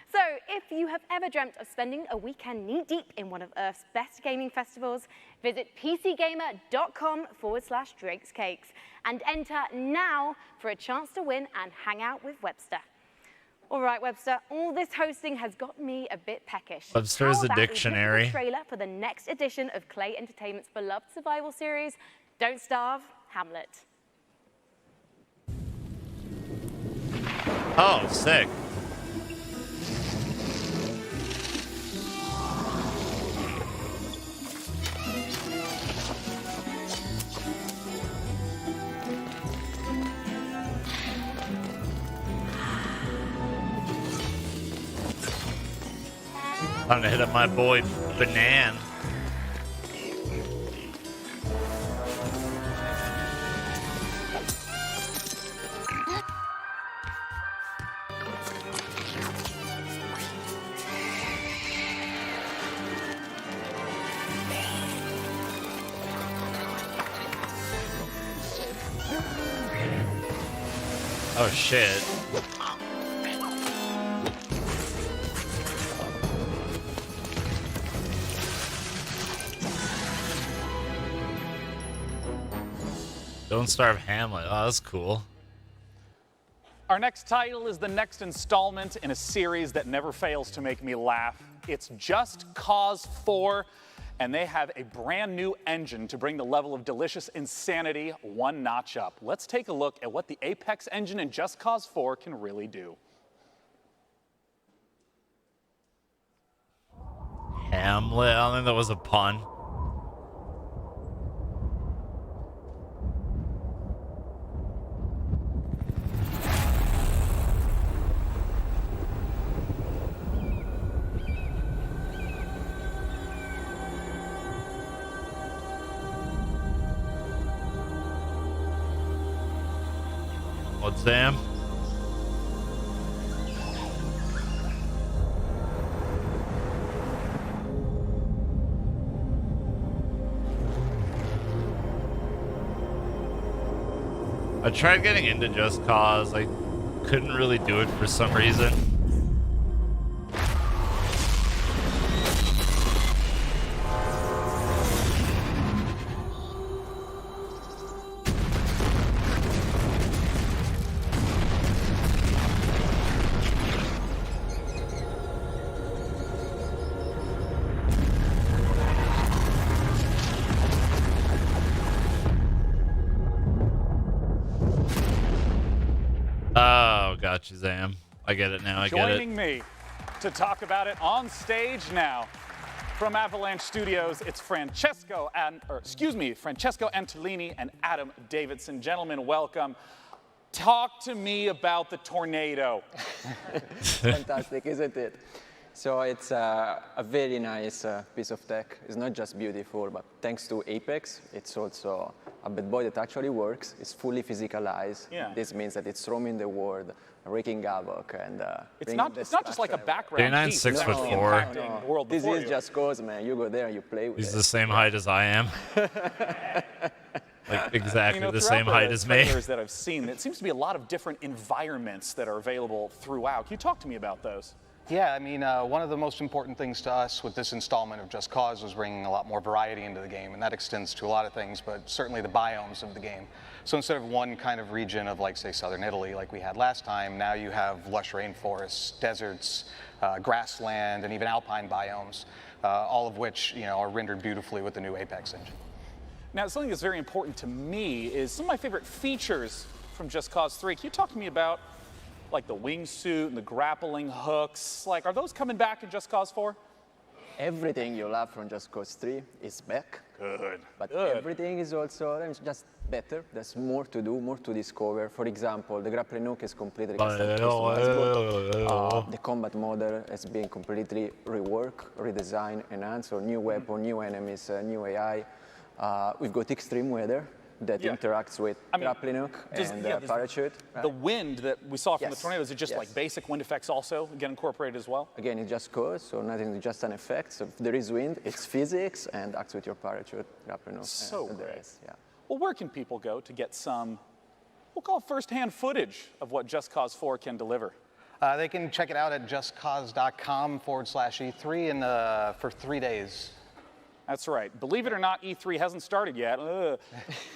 So if you have ever dreamt of spending a weekend knee-deep in one of Earth's best gaming festivals, visit pcgamer.com/Drake's Cakes and enter now for a chance to win and hang out with Webster. All right, Webster, all this hosting has got me a bit peckish. Webster How is a about we look at dictionary. the trailer for the next edition of Clay Entertainment's beloved survival series, Don't Starve, Hamlet. Oh, sick. Time to hit up my boy Banan. Oh shit. Don't Starve Hamlet. Oh, that's cool. Our next title is the next installment in a series that never fails to make me laugh. It's Just Cause 4, and they have a brand new engine to bring the level of delicious insanity one notch up. Let's take a look at what the Apex engine in Just Cause 4 can really do. Hamlet. I don't think that was a pun. What's Sam? I tried getting into Just Cause. I couldn't really do it for some reason. Oh, gotcha, Zam. I get it now. I get it. Joining me to talk about it on stage now from Avalanche Studios, it's Francesco Antolini and Adam Davidson. Gentlemen, welcome. Talk to me about the tornado. Fantastic, isn't it? So it's a very nice piece of tech. It's not just beautiful, but thanks to Apex, it's also a bad boy that actually works. It's fully physicalized. Yeah. This means that it's roaming the world, wreaking havoc, and It's not just like a background. Day-9's piece. 6 It's foot actually 4. impacting the world This before is you. Just Cause, man. You go there and you play with He's it. the same height as I am. Like exactly the same height as me. trailers that I've seen, it seems to be a lot of different environments that are available throughout. Can you talk to me about those? Yeah, I mean, one of the most important things to us with this installment of Just Cause was bringing a lot more variety into the game, and that extends to a lot of things, but certainly the biomes of the game. So instead of one kind of region of, like, say, southern Italy, like we had last time, now you have lush rainforests, deserts, grassland, and even alpine biomes, all of which, you know, are rendered beautifully with the new Apex engine. Now, something that's very important to me is some of my favorite features from Just Cause 3. Can you talk to me about, like, the wingsuit and the grappling hooks? Like, are those coming back in Just Cause 4? Everything you love from Just Cause 3 is back. Good. But Good. everything is also just better. There's more to do, more to discover. For example, the grappling hook is completely customizable. The combat model has been completely reworked, redesigned, enhanced, or new weapon, new enemies, new AI. We've got extreme weather that interacts with grappling hook and parachute. The wind that we saw from the tornadoes, is it just like basic wind effects also get incorporated as well? Again, it's just cause, so nothing is just an effect. So if there is wind, it's physics and acts with your parachute, grappling hook, So and the great. rest. Yeah. Well, where can people go to get some, we'll call it first-hand footage of what Just Cause 4 can deliver? They can check it out at justcause.com/E3 for 3 days. That's right. Believe it or not, E3 hasn't started yet.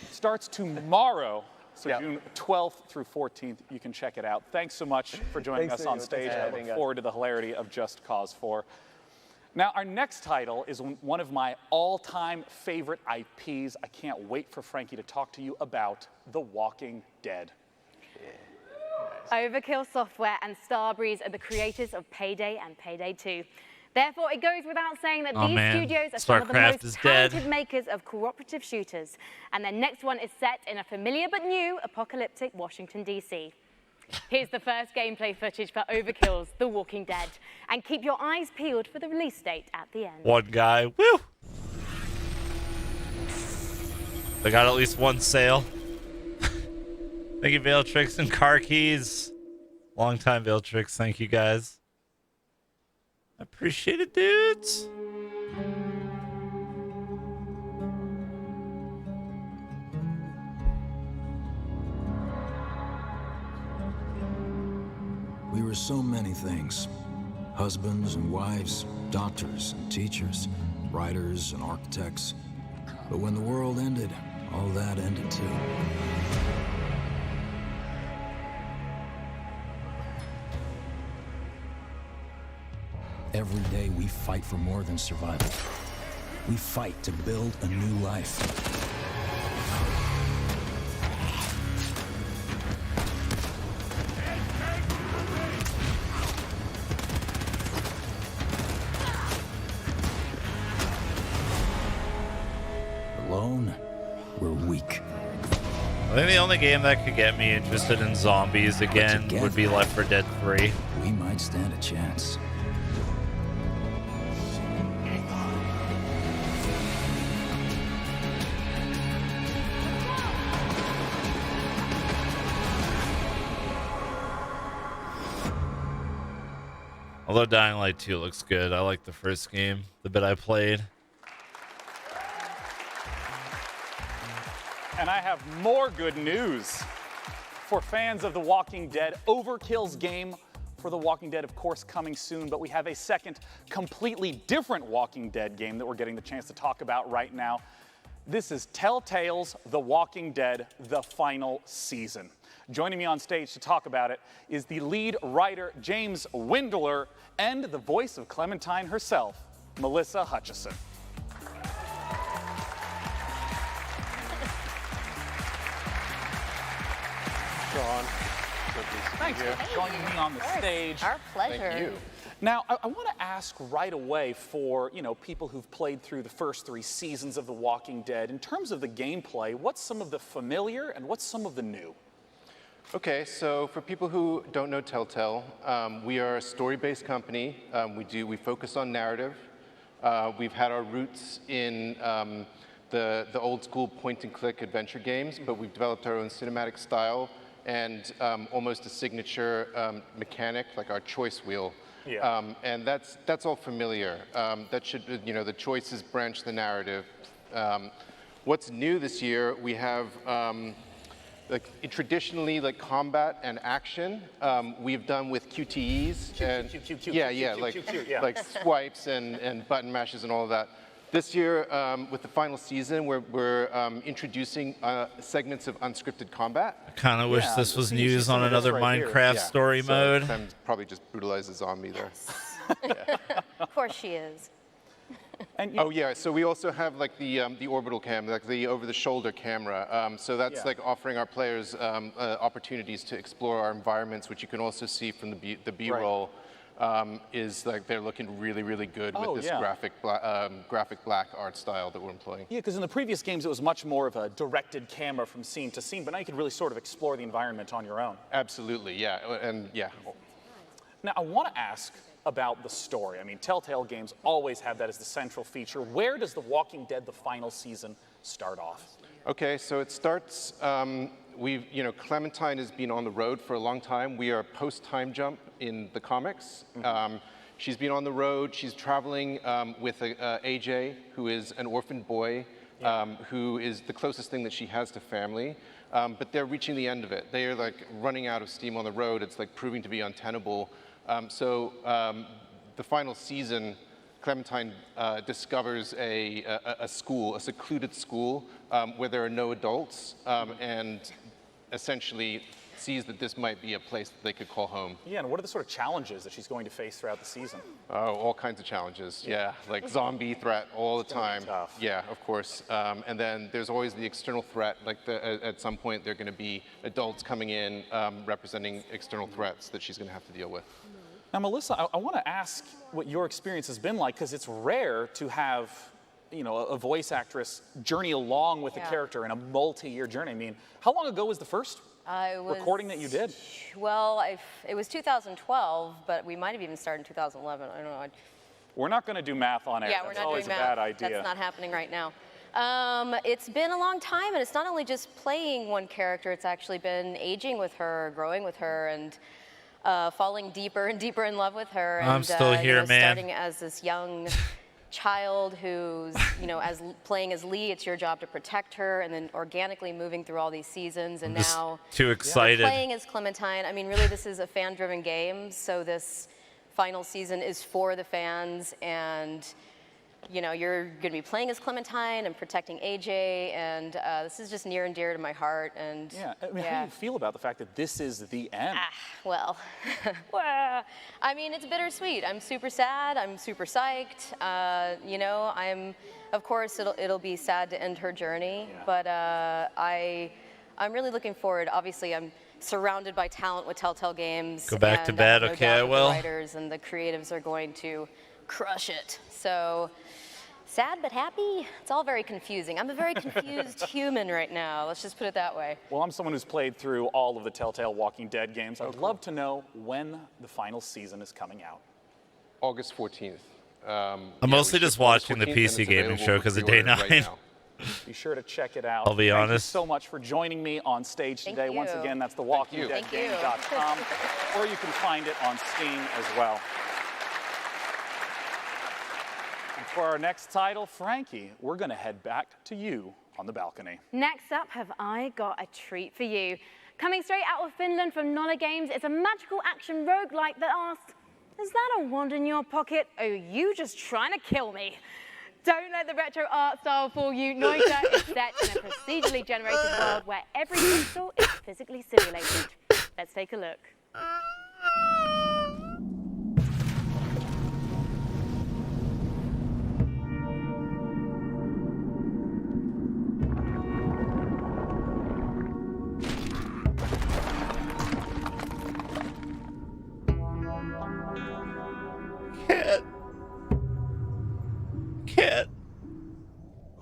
Starts tomorrow. So June 12th through 14th, you can check it out. Thanks so much for joining us on stage. I look forward to the hilarity of Just Cause 4. Now, our next title is one of my all-time favorite IPs. I can't wait for Frankie to talk to you about The Walking Dead. Overkill Software and Starbreeze are the creators of Payday and Payday 2. Therefore, it goes without saying that these studios are some of the most talented makers of cooperative shooters. And their next one is set in a familiar but new apocalyptic Washington, D.C. Here's the first gameplay footage for Overkill's The Walking Dead. And keep your eyes peeled for the release date at the end. One guy, woo! They got at least one sale. Thank you, Veiltrix and Car Keys. Long time, Veiltrix. Thank you, guys. Appreciate it, dudes. We were so many things. Husbands and wives, doctors and teachers, writers and architects. But when the world ended, all that ended too. Every day we fight for more than survival. We fight to build a new life. Alone, we're weak. I think the only game that could get me interested in zombies again would be Left 4 Dead 3. We might stand a chance. Although Dying Light 2 looks good. I like the first game, the bit I played. And I have more good news for fans of The Walking Dead. Overkill's game for The Walking Dead, of course, coming soon, but we have a second completely different Walking Dead game that we're getting the chance to talk about right now. This is Telltale's The Walking Dead: The Final Season. Joining me on stage to talk about it is the lead writer, James Windler, and the voice of Clementine herself, Melissa Hutchison. Sean, thanks for joining me on the stage. Our pleasure. Thank you. Now, I want to ask right away for, people who've played through the first 3 seasons of The Walking Dead, in terms of the gameplay, what's some of the familiar and what's some of the new? Okay, so for people who don't know Telltale, we are a story-based company. We focus on narrative. We've had our roots in the old school point-and-click adventure games, but we've developed our own cinematic style and almost a signature mechanic, like our choice wheel. Yeah. And that's all familiar. That should, the choices branch the narrative. What's new this year? We have traditionally like combat and action, we've done with QTEs and like swipes and button mashes and all of that. This year, with the final season, we're introducing segments of unscripted combat. I kind of wish this was news on another Minecraft story mode. Clem probably just brutalized the zombie there. Of course she is. Oh yeah, so we also have like the orbital cam, like the over-the-shoulder camera. So that's like offering our players opportunities to explore our environments, which you can also see from the B-roll. Is like they're looking really, really good with this graphic black art style that we're employing. Yeah, because in the previous games it was much more of a directed camera from scene to scene, but now you can really sort of explore the environment on your own. Absolutely, yeah, and yeah. Now I want to ask about the story. I mean, Telltale games always have that as the central feature. Where does The Walking Dead, the final season, start off? Okay, so it starts, Clementine has been on the road for a long time. We are post-time jump in the comics. She's been on the road. She's traveling with AJ, who is an orphaned boy, who is the closest thing that she has to family. But they're reaching the end of it. They are like running out of steam on the road. It's like proving to be untenable. The final season, Clementine discovers a school, a secluded school, where there are no adults, and essentially sees that this might be a place that they could call home. Yeah, and what are the sort of challenges that she's going to face throughout the season? Oh, all kinds of challenges, like zombie threat all the time. Yeah, of course. And then there's always the external threat, like at some point there are going to be adults coming in representing external threats that she's going to have to deal with. Now, Melissa, I want to ask what your experience has been like, because it's rare to have, a voice actress journey along with a character in a multi-year journey. I mean, how long ago was the first recording that you did? Well, it was 2012, but we might have even started in 2011. I don't know. We're not going to do math on air. Yeah, we're That's not always doing a math. bad idea. That's not happening right now. It's been a long time, and it's not only just playing one character, it's actually been aging with her, growing with her, and falling deeper and deeper in love with her. I'm still here, man. Starting as this young child who's, playing as Lee, it's your job to protect her, and then organically moving through all these seasons, and now too excited. Playing as Clementine. I mean, really, this is a fan-driven game, so this final season is for the fans, and you're going to be playing as Clementine and protecting AJ, and this is just near and dear to my heart. And how do you feel about the fact that this is the end? Well, I mean, it's bittersweet. I'm super sad. I'm super psyched. Of course, it'll be sad to end her journey, but I'm really looking forward. Obviously, I'm surrounded by talent with Telltale Games. Go back to bed, okay? I will. The writers and the creatives are going to crush it. So. Sad but happy? It's all very confusing. I'm a very confused human right now. Let's just put it that way. Well, I'm someone who's played through all of the Telltale Walking Dead games. I'd love to know when the final season is coming out. August 14th. I'm mostly just watching the PC Gaming Show because of Day 9. Be sure to check it out. I'll be honest. Thank you so much for joining me on stage today. Once again, that's thewalkingdeadgames.com, or you can find it on Steam as well. For our next title, Frankie, we're going to head back to you on the balcony. Next up, have I got a treat for you. Coming straight out of Finland from Nolla Games, it's a magical action roguelike that asks, is that a wand in your pocket? Or are you just trying to kill me? Don't let the retro art style fool you. Noita is set in a procedurally generated world where every pixel is physically simulated. Let's take a look.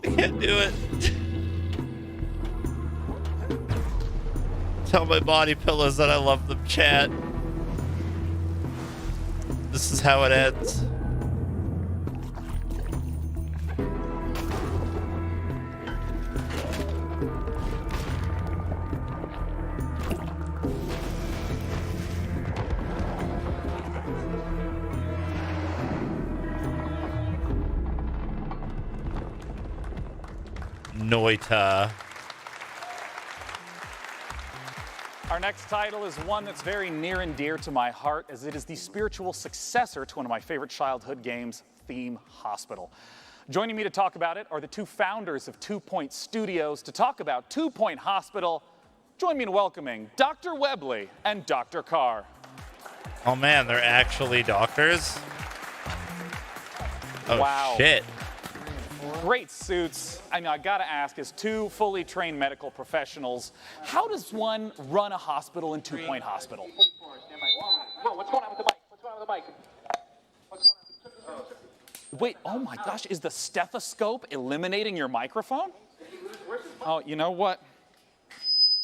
I can't do it. Tell my body pillows that I love them, chat. This is how it ends. Noita. Our next title is one that's very near and dear to my heart, as it is the spiritual successor to one of my favorite childhood games, Theme Hospital. Joining me to talk about it are the two founders of 2 Point Studios to talk about 2 Point Hospital. Join me in welcoming Dr. Webley and Dr. Carr. Oh man, they're actually doctors? Oh Wow. shit. Great suits. I mean, I gotta ask, as two fully trained medical professionals, how does one run a hospital in 2 Point Hospital? Whoa, what's going on with the mic? What's going on with the mic? Wait, oh my gosh, is the stethoscope eliminating your microphone? Oh, you know what?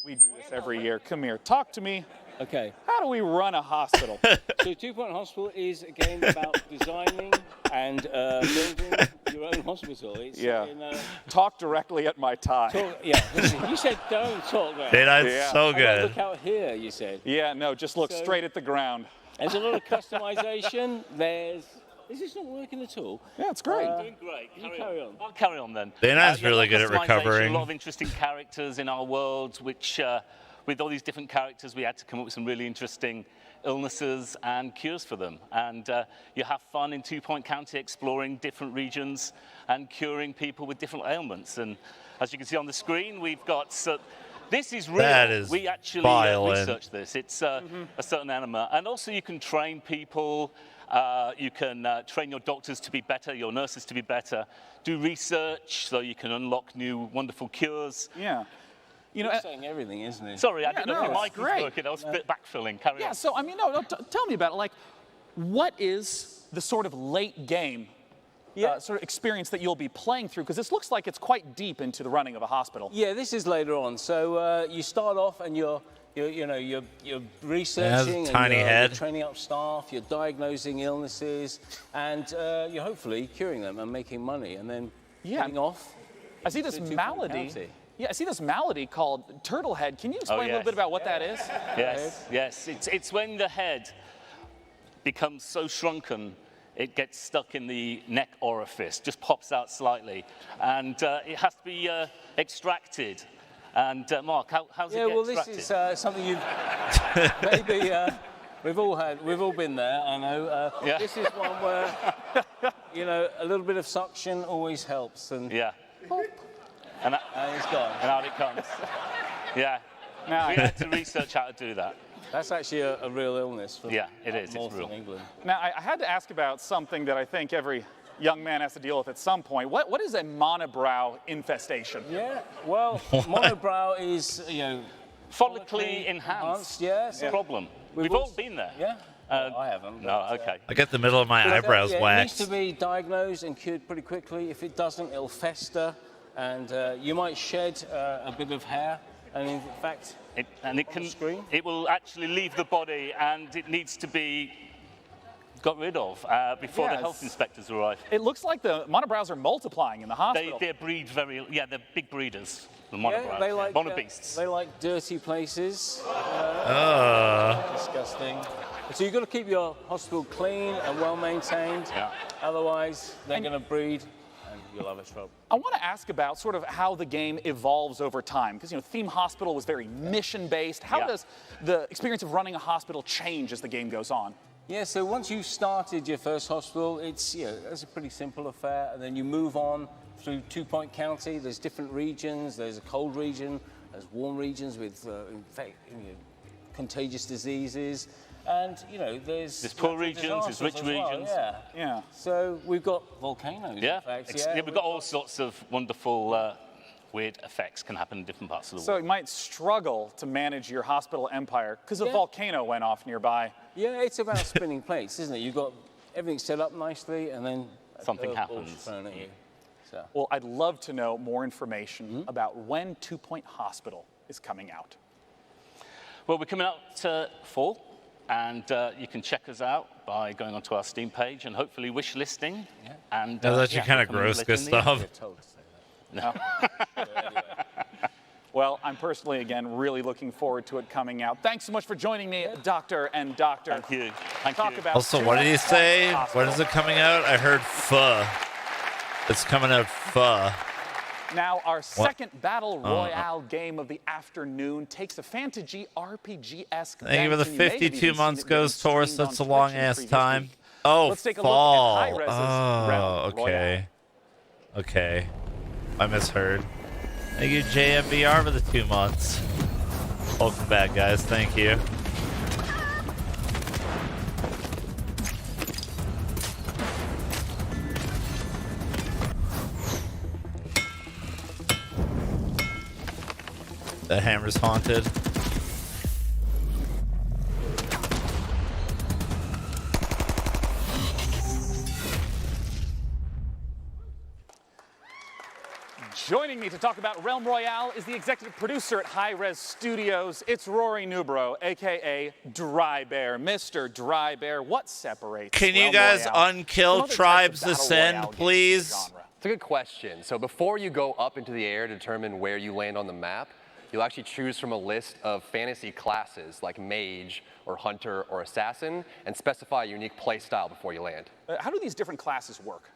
We do this every year. Come here, talk to me. Okay. How do we run a hospital? So 2 Point Hospital is a game about designing and building your own hospital. It's Talk directly at my tie. You said don't talk there. Hey, that's so good. Look out here, you said. Yeah, no, just look straight at the ground. There's a lot of customization. Is this not working at all? Yeah, it's great. Doing great. Carry on. I'll carry on then. Dana's Yeah, really good at customization, recovering. A lot of interesting characters in our world, which with all these different characters, we had to come up with some really interesting illnesses and cures for them. And you have fun in 2 Point County exploring different regions and curing people with different ailments. And as you can see on the screen, we've got... this is real. That is we actually violent. researched this. It's a certain animal. And also you can train people. You can train your doctors to be better, your nurses to be better, do research so you can unlock new wonderful cures. Yeah. You know, saying everything, isn't it? Sorry, I didn't know if your mic was great. working. I was a bit backfilling. Carry on. So, I mean, no, tell me about it. Like, what is the sort of late game sort of experience that you'll be playing through? Because this looks like it's quite deep into the running of a hospital. Yeah, this is later on. So you start off and you're researching, tiny and head. you're training up staff, you're diagnosing illnesses, and you're hopefully curing them and making money, and then heading off. I see this to 2 Point malady. County. Yeah, I see this malady called turtle head. Can you explain a little bit about what that is? Yes. It's when the head becomes so shrunken, it gets stuck in the neck orifice, just pops out slightly, and it has to be extracted. And Mark, how's it get extracted? This is something you've maybe we've all been there. I know. This is one where a little bit of suction always helps, and and it's gone. And out it comes. Yeah. Now, we had to research how to do that. That's actually a real illness. From it is. It's real. England. Now, I had to ask about something that I think every young man has to deal with at some point. What is a monobrow infestation? Yeah, well, monobrow is, follically enhanced. Yes. Problem. We've all been there. Yeah. I haven't. No, okay. I get the middle of my eyebrows It waxed. needs to be diagnosed and cured pretty quickly. If it doesn't, it'll fester, and you might shed a bit of hair. And in fact, it will actually leave the body, and it needs to be got rid of before the health inspectors arrive. It looks like the monobrows are multiplying in the hospital. They breed they're big breeders, the monobrows. they like monobeasts. They like dirty places. Disgusting. So you've got to keep your hospital clean and well maintained. Yeah. Otherwise, they're going to breed, and you'll have a trouble. I want to ask about sort of how the game evolves over time, because Theme Hospital was very mission-based. How does the experience of running a hospital change as the game goes on? Yeah, so once you've started your first hospital, it's a pretty simple affair, and then you move on through 2 Point County. There's different regions. There's a cold region. There's warm regions with contagious diseases, and there's poor regions, there's rich regions. Yeah. So we've got volcanoes. Yeah. In fact. We've got all sorts of wonderful. Weird effects can happen in different parts of the world. So you might struggle to manage your hospital empire because a volcano went off nearby. Yeah, it's about spinning plates, isn't it? You've got everything set up nicely, and then something happens. Thrown at you. So. Well, I'd love to know more information about when 2 Point Hospital is coming out. Well, we're coming out to fall, and you can check us out by going onto our Steam page and hopefully wish listing. Yeah. And that's actually kind of gross, Gustav. No. Well, I'm personally, again, really looking forward to it coming out. Thanks so much for joining me, Doctor and Doctor. Thank you. About also, what did he say? When is it coming out? I heard pho. It's coming out pho. Now, our second Battle Royale game of the afternoon takes a Fantasy RPG-esque Thank you for the bent, and you may have 52 even months, seen it getting Ghost Horse. streamed That's a on long Twitch in the ass previous time. week. Oh, Let's take a fall. look at Hi-Res's Realm Okay. Okay. I misheard. Thank you, JMVR, for the 2 months. Welcome back, guys. Thank you. The hammer's haunted. Joining me to talk about Realm Royale is the executive producer at Hi-Res Studios. It's Rory Newbrough, a.k.a. Dry Bear. Mr. Dry Bear, what separates Can you Realm guys Royale unkill from other Tribes types of battle Ascend, royale games please? in the genre? It's a good question. So before you go up into the air to determine where you land on the map, you'll actually choose from a list of fantasy classes like Mage or Hunter or Assassin and specify a unique play style before you land. How do these different classes work?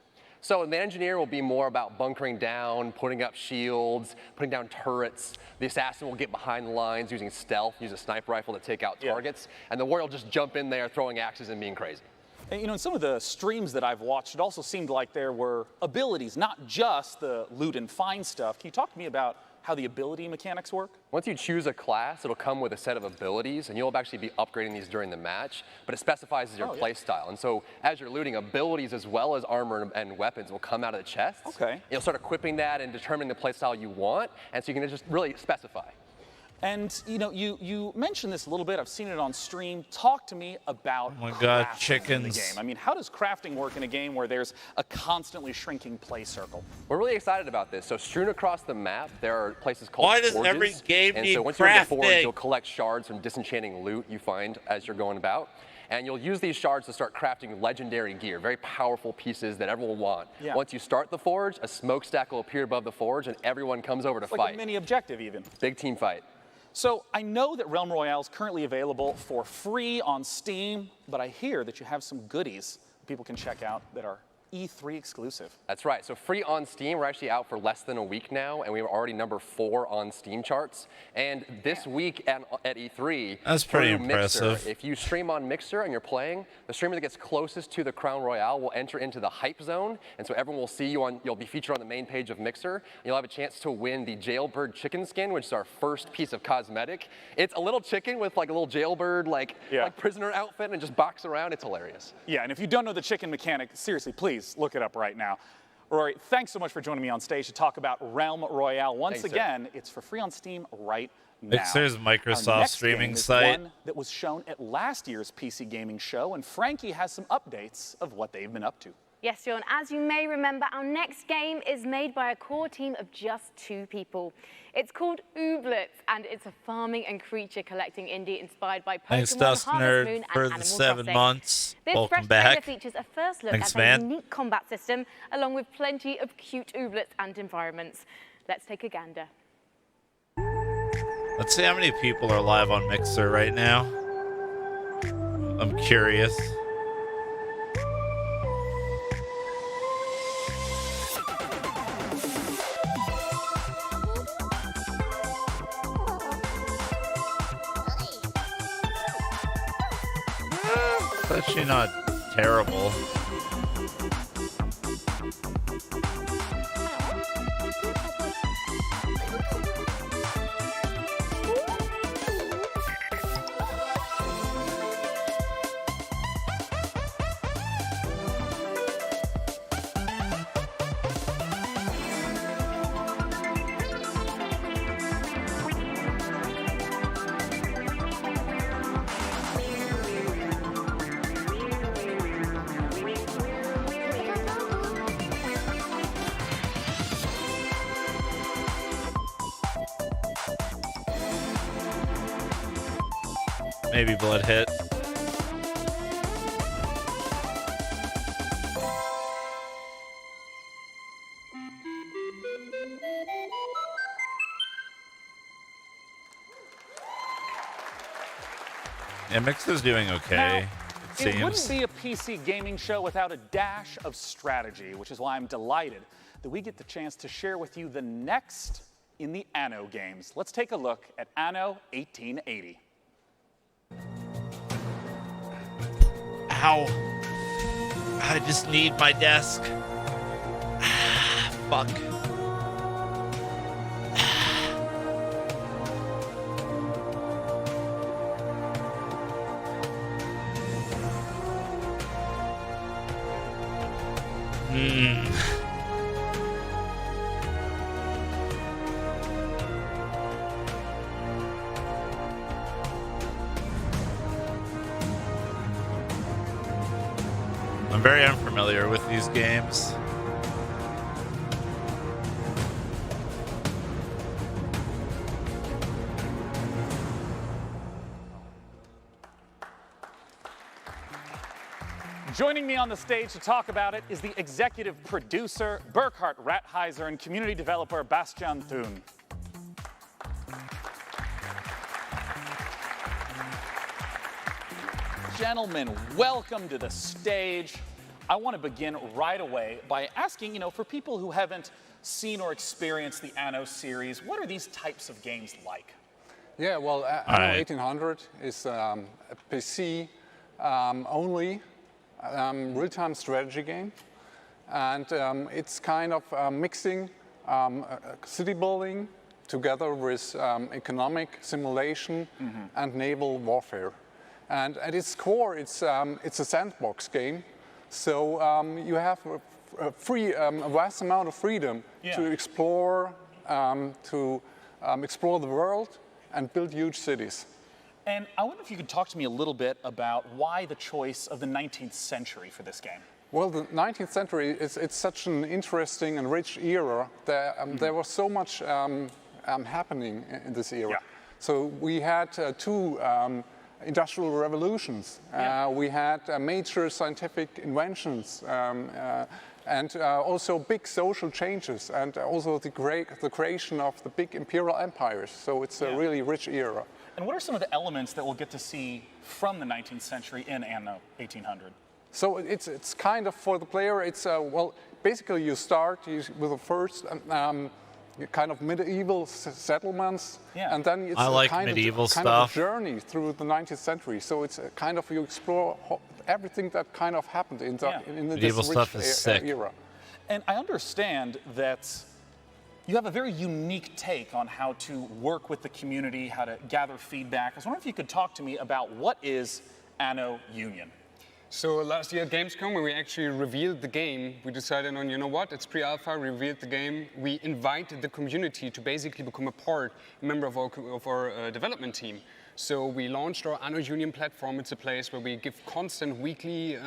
So the Engineer will be more about bunkering down, putting up shields, putting down turrets. The Assassin will get behind the lines using stealth, use a sniper rifle to take out targets. And the Warrior will just jump in there throwing axes and being crazy. And, you know, in some of the streams that I've watched, it also seemed like there were abilities, not just the loot and find stuff. Can you talk to me about how the ability mechanics work? Once you choose a class, it'll come with a set of abilities, and you'll actually be upgrading these during the match, but it specifies your play style. And so as you're looting, abilities as well as armor and weapons will come out of the chests. Okay. You'll start equipping that and determining the play style you want, and so you can just really specify. And, you know, you mentioned this a little bit. I've seen it on stream. Talk to me about Oh my God, crafting in the chickens. game. I mean, how does crafting work in a game where there's a constantly shrinking play circle? We're really excited about this. So strewn across the map, there are places called Why does forges. every game and need so once you're in the forge, crafting? you'll collect shards from disenchanting loot you find as you're going about. And you'll use these shards to start crafting legendary gear, very powerful pieces that everyone will want. Yeah. Once you start the forge, a smokestack will appear above the forge and everyone comes over to It's like fight. a mini objective even. Big team fight. So I know that Realm Royale is currently available for free on Steam, but I hear that you have some goodies people can check out that are E3 exclusive. That's right. So free on Steam, we're actually out for less than a week now, and we were already number 4 on Steam charts. And this week at E3, That's pretty through Mixer, impressive. if you stream on Mixer and you're playing, the streamer that gets closest to the Crown Royale will enter into the hype zone, and so everyone will see you on. You'll be featured on the main page of Mixer, and you'll have a chance to win the Jailbird chicken skin, which is our first piece of cosmetic. It's a little chicken with like a little jailbird, like prisoner outfit, and just box around. It's hilarious. Yeah, and if you don't know the chicken mechanic, seriously, please look it up right now. Rory, thanks so much for joining me on stage to talk about Realm Royale. Once Thanks, sir. again, it's for free on Steam right now. Mixer's Microsoft Our next streaming game is site. one that was shown at last year's PC gaming show, and Frankie has some updates of what they've been up to. Yes, John, as you may remember, our next game is made by a core team of just 2 people. It's called Ooblets, and it's a farming and creature collecting indie inspired by Pokemon, Thanks, Dust Harvest Nerd, Moon, for and the Animal 7 Crossing. months. This Welcome fresh trailer back. features a first look Thanks, at man. a unique combat system, along with plenty of cute Ooblets and environments. Let's take a gander. Let's see how many people are live on Mixer right now. I'm curious. It's actually not terrible. Maybe blood hit. Yeah, Mixer's doing okay. It wouldn't be a PC gaming show without a dash of strategy, which is why I'm delighted that we get the chance to share with you the next in the Anno games. Let's take a look at Anno 1880. Ow. I just need my desk. Fuck. I'm very unfamiliar with these games. Joining me on the stage to talk about it is the executive producer, Burkhard Rattheiser, and community developer, Bastian Thun. Gentlemen, welcome to the stage. I want to begin right away by asking, for people who haven't seen or experienced the Anno series, what are these types of games like? Yeah, well, Anno 1800 is a PC only real-time strategy game, and it's kind of mixing city building together with economic simulation and naval warfare. And at its core, it's a sandbox game, so you have a vast amount of freedom to explore the world and build huge cities. And I wonder if you could talk to me a little bit about why the choice of the 19th century for this game. Well, the 19th century, it's such an interesting and rich era. There was so much happening in this era. So we had two industrial revolutions. We had major scientific inventions and also big social changes, and also the creation of the big imperial empires. So it's a really rich era. And what are some of the elements that we'll get to see from the 19th century in Anno 1800? So it's kind of, for the player, it's, well, basically you start with the first kind of medieval settlements, and then it's kind of a journey through the 19th century. So it's kind of, you explore everything that kind of happened in medieval stuff is sick. Era. And I understand that you have a very unique take on how to work with the community, how to gather feedback. I was wondering if you could talk to me about what is Anno Union. So last year at Gamescom, when we actually revealed the game, we decided on, you know what, it's pre-alpha, we revealed the game. We invited the community to basically become a member of our development team. So we launched our Anno Union platform. It's a place where we give constant weekly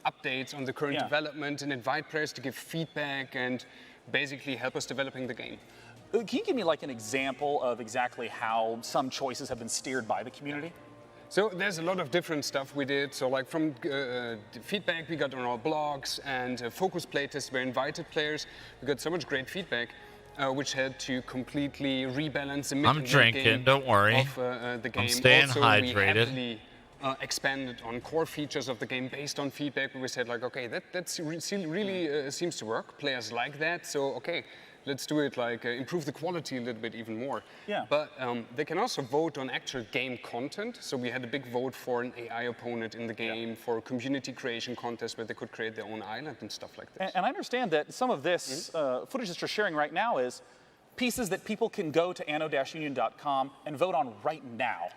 updates on the current development and invite players to give feedback and basically help us developing the game. Can you give me like an example of exactly how some choices have been steered by the community? So there's a lot of different stuff we did. So like from feedback we got on our blogs and focus playtests where invited players. We got so much great feedback, which had to completely rebalance the I'm drinking, don't worry. Of the game. I'm staying also, hydrated. We heavily expanded on core features of the game based on feedback. We said like, okay, that really seems to work. Players like that, so okay. Let's do it, like improve the quality a little bit even more. Yeah. But they can also vote on actual game content. So we had a big vote for an AI opponent in the game, for a community creation contest where they could create their own island and stuff like this. And I understand that some of this footage that you're sharing right now is pieces that people can go to anno-union.com and vote on right now.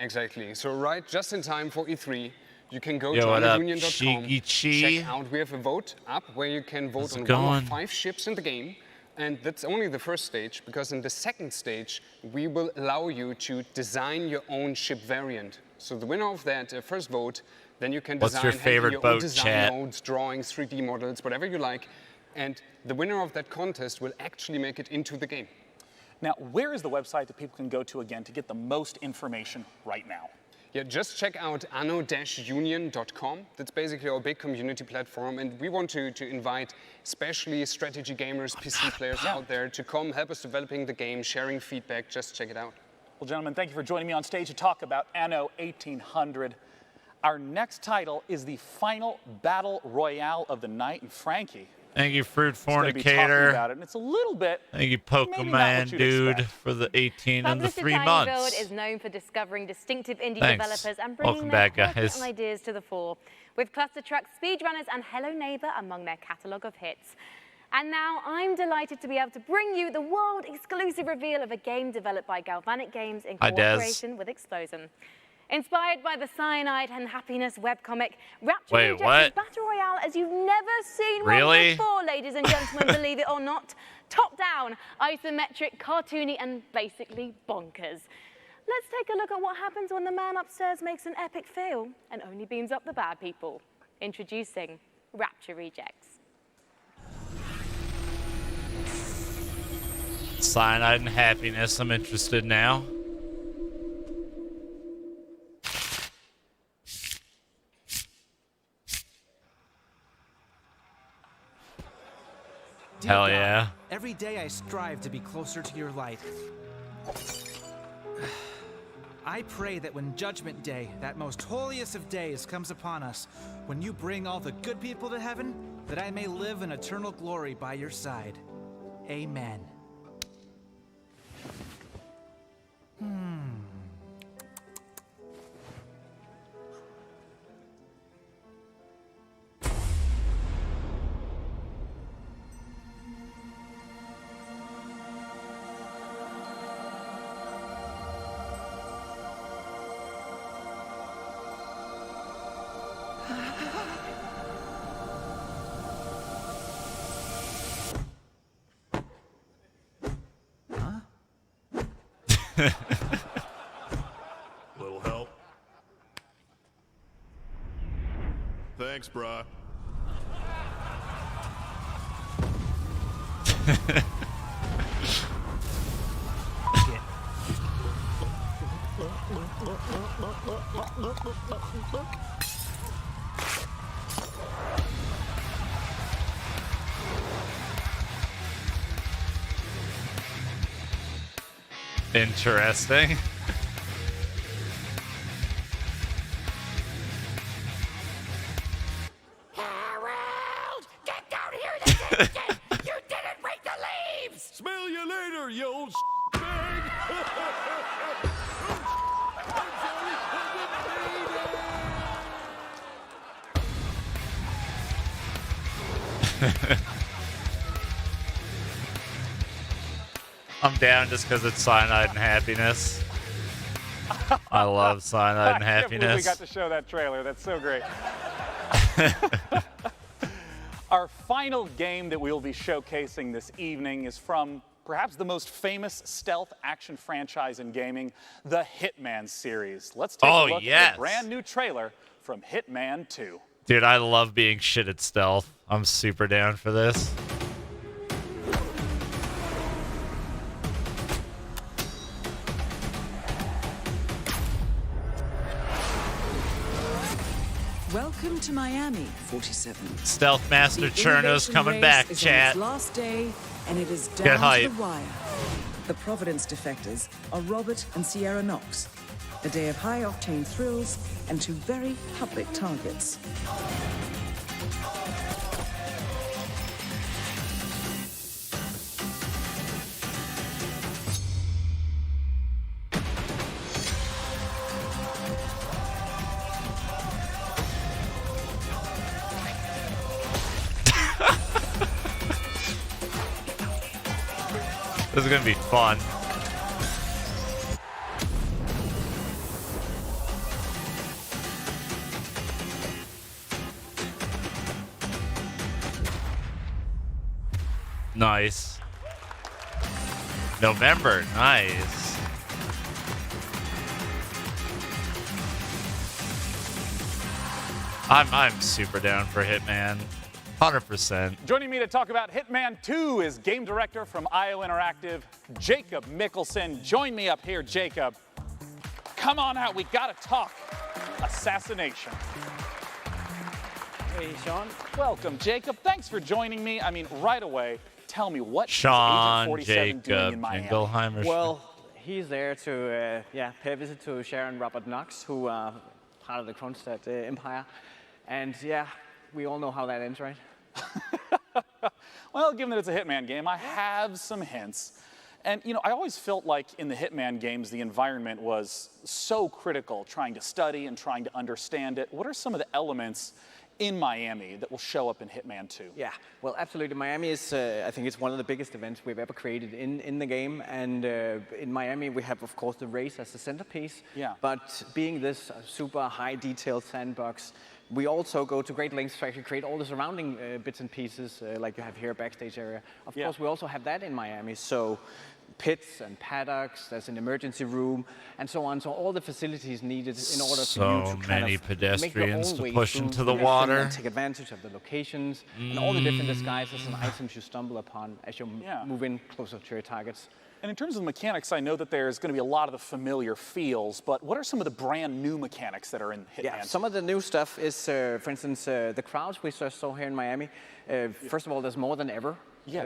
Exactly. So right just in time for E3, you can go Yo, to what up, anno-union.com, Shiki-Chi? check out, we have a vote up where you can vote How's on it going? one of 5 ships in the game. And that's only the first stage, because in the second stage, we will allow you to design your own ship variant. So the winner of that first vote, then you can What's design your favorite your own boat, design chat? modes, drawings, 3D models, whatever you like. And the winner of that contest will actually make it into the game. Now, where is the website that people can go to again to get the most information right now? Yeah, just check out anno-union.com. That's basically our big community platform, and we want to invite especially strategy gamers, PC players out there to come help us developing the game, sharing feedback. Just check it out. Well, gentlemen, thank you for joining me on stage to talk about Anno 1800. Our next title is the final battle royale of the night, and Frankie, Thank you, Fruit Just gonna be talking Fornicator. about it, and it's a little bit. Thank you, maybe not what Pokemon you'd Dude, expect. for the 18 and the Publisher 3 Tiny months. Build is known for discovering distinctive indie Thanks. developers and Welcome bringing their back, quirky guys. ideas to the fore, with Cluster Truck, Speedrunners, and Hello Neighbor among their catalogue of hits. And now I'm delighted to be able to bring you the world-exclusive reveal of a game developed by Galvanic Games in Hi, Des. cooperation with Explosion. Inspired by the Cyanide and Happiness webcomic, Rapture Wait, Rejects what? is Battle Royale as you've never seen Really? one before, ladies and gentlemen, believe it or not. Top down, isometric, cartoony, and basically bonkers. Let's take a look at what happens when the man upstairs makes an epic fail and only beams up the bad people. Introducing Rapture Rejects. Cyanide and Happiness. I'm interested now. Dear Hell God, yeah. Every day I strive to be closer to your light. I pray that when Judgment Day, that most holiest of days, comes upon us, when you bring all the good people to heaven, that I may live in eternal glory by your side. Amen. Little help. Thanks, brah. Interesting. Harold! Get down here this instant! You didn't break the leaves! Smell you later, you old bag! I'm down just because it's Cyanide and Happiness. I love Cyanide and I can't believe we Happiness. got to show that trailer. That's so great. Our final game that we'll be showcasing this evening is from perhaps the most famous stealth action franchise in gaming, the Hitman series. Let's take a look yes. at a brand new trailer from Hitman 2. Dude, I love being shit at stealth. I'm super down for this. Welcome to Miami, 47. Stealth Master The Cherno's innovation coming race back, is chat. On its last day, and it is Get down hype. to the wire. The Providence defectors are Robert and Sierra Knox. A day of high-octane thrills and two very public targets. This is gonna be fun. Nice. November, nice. I'm super down for Hitman. 100%. Joining me to talk about Hitman 2 is game director from IO Interactive, Jacob Mickelson. Join me up here, Jacob. Come on out, we gotta talk. Assassination. Hey, Sean. Welcome, Jacob. Thanks for joining me. I mean, right away, tell me what Sean, is Agent 47 doing Jacob, in Miami? Jingleheimer. Well, he's there to pay a visit to Sharon Robert Knox, who are part of the Kronstadt Empire. And yeah, we all know how that ends, right? Well, given that it's a Hitman game, I have some hints. And, you know, I always felt like in the Hitman games, the environment was so critical, trying to study and trying to understand it. What are some of the elements in Miami that will show up in Hitman 2? Yeah, well, absolutely. Miami is, I think it's one of the biggest events we've ever created in the game. And in Miami, we have, of course, the race as the centerpiece. Yeah. But being this super high detailed sandbox, we also go to great lengths to actually create all the surrounding bits and pieces, like you have here, backstage area. Of course, we also have that in Miami. So pits and paddocks, there's an emergency room, and so on. So all the facilities needed in order for you to So many pedestrians to push into the and water. take advantage of the locations and all the different disguises and items you stumble upon as you move in closer to your targets. And in terms of mechanics, I know that there's going to be a lot of the familiar feels, but what are some of the brand new mechanics that are in Hitman? Yeah, some of the new stuff is, for instance, the crowds we just saw here in Miami. First of all, there's more than ever. Yeah,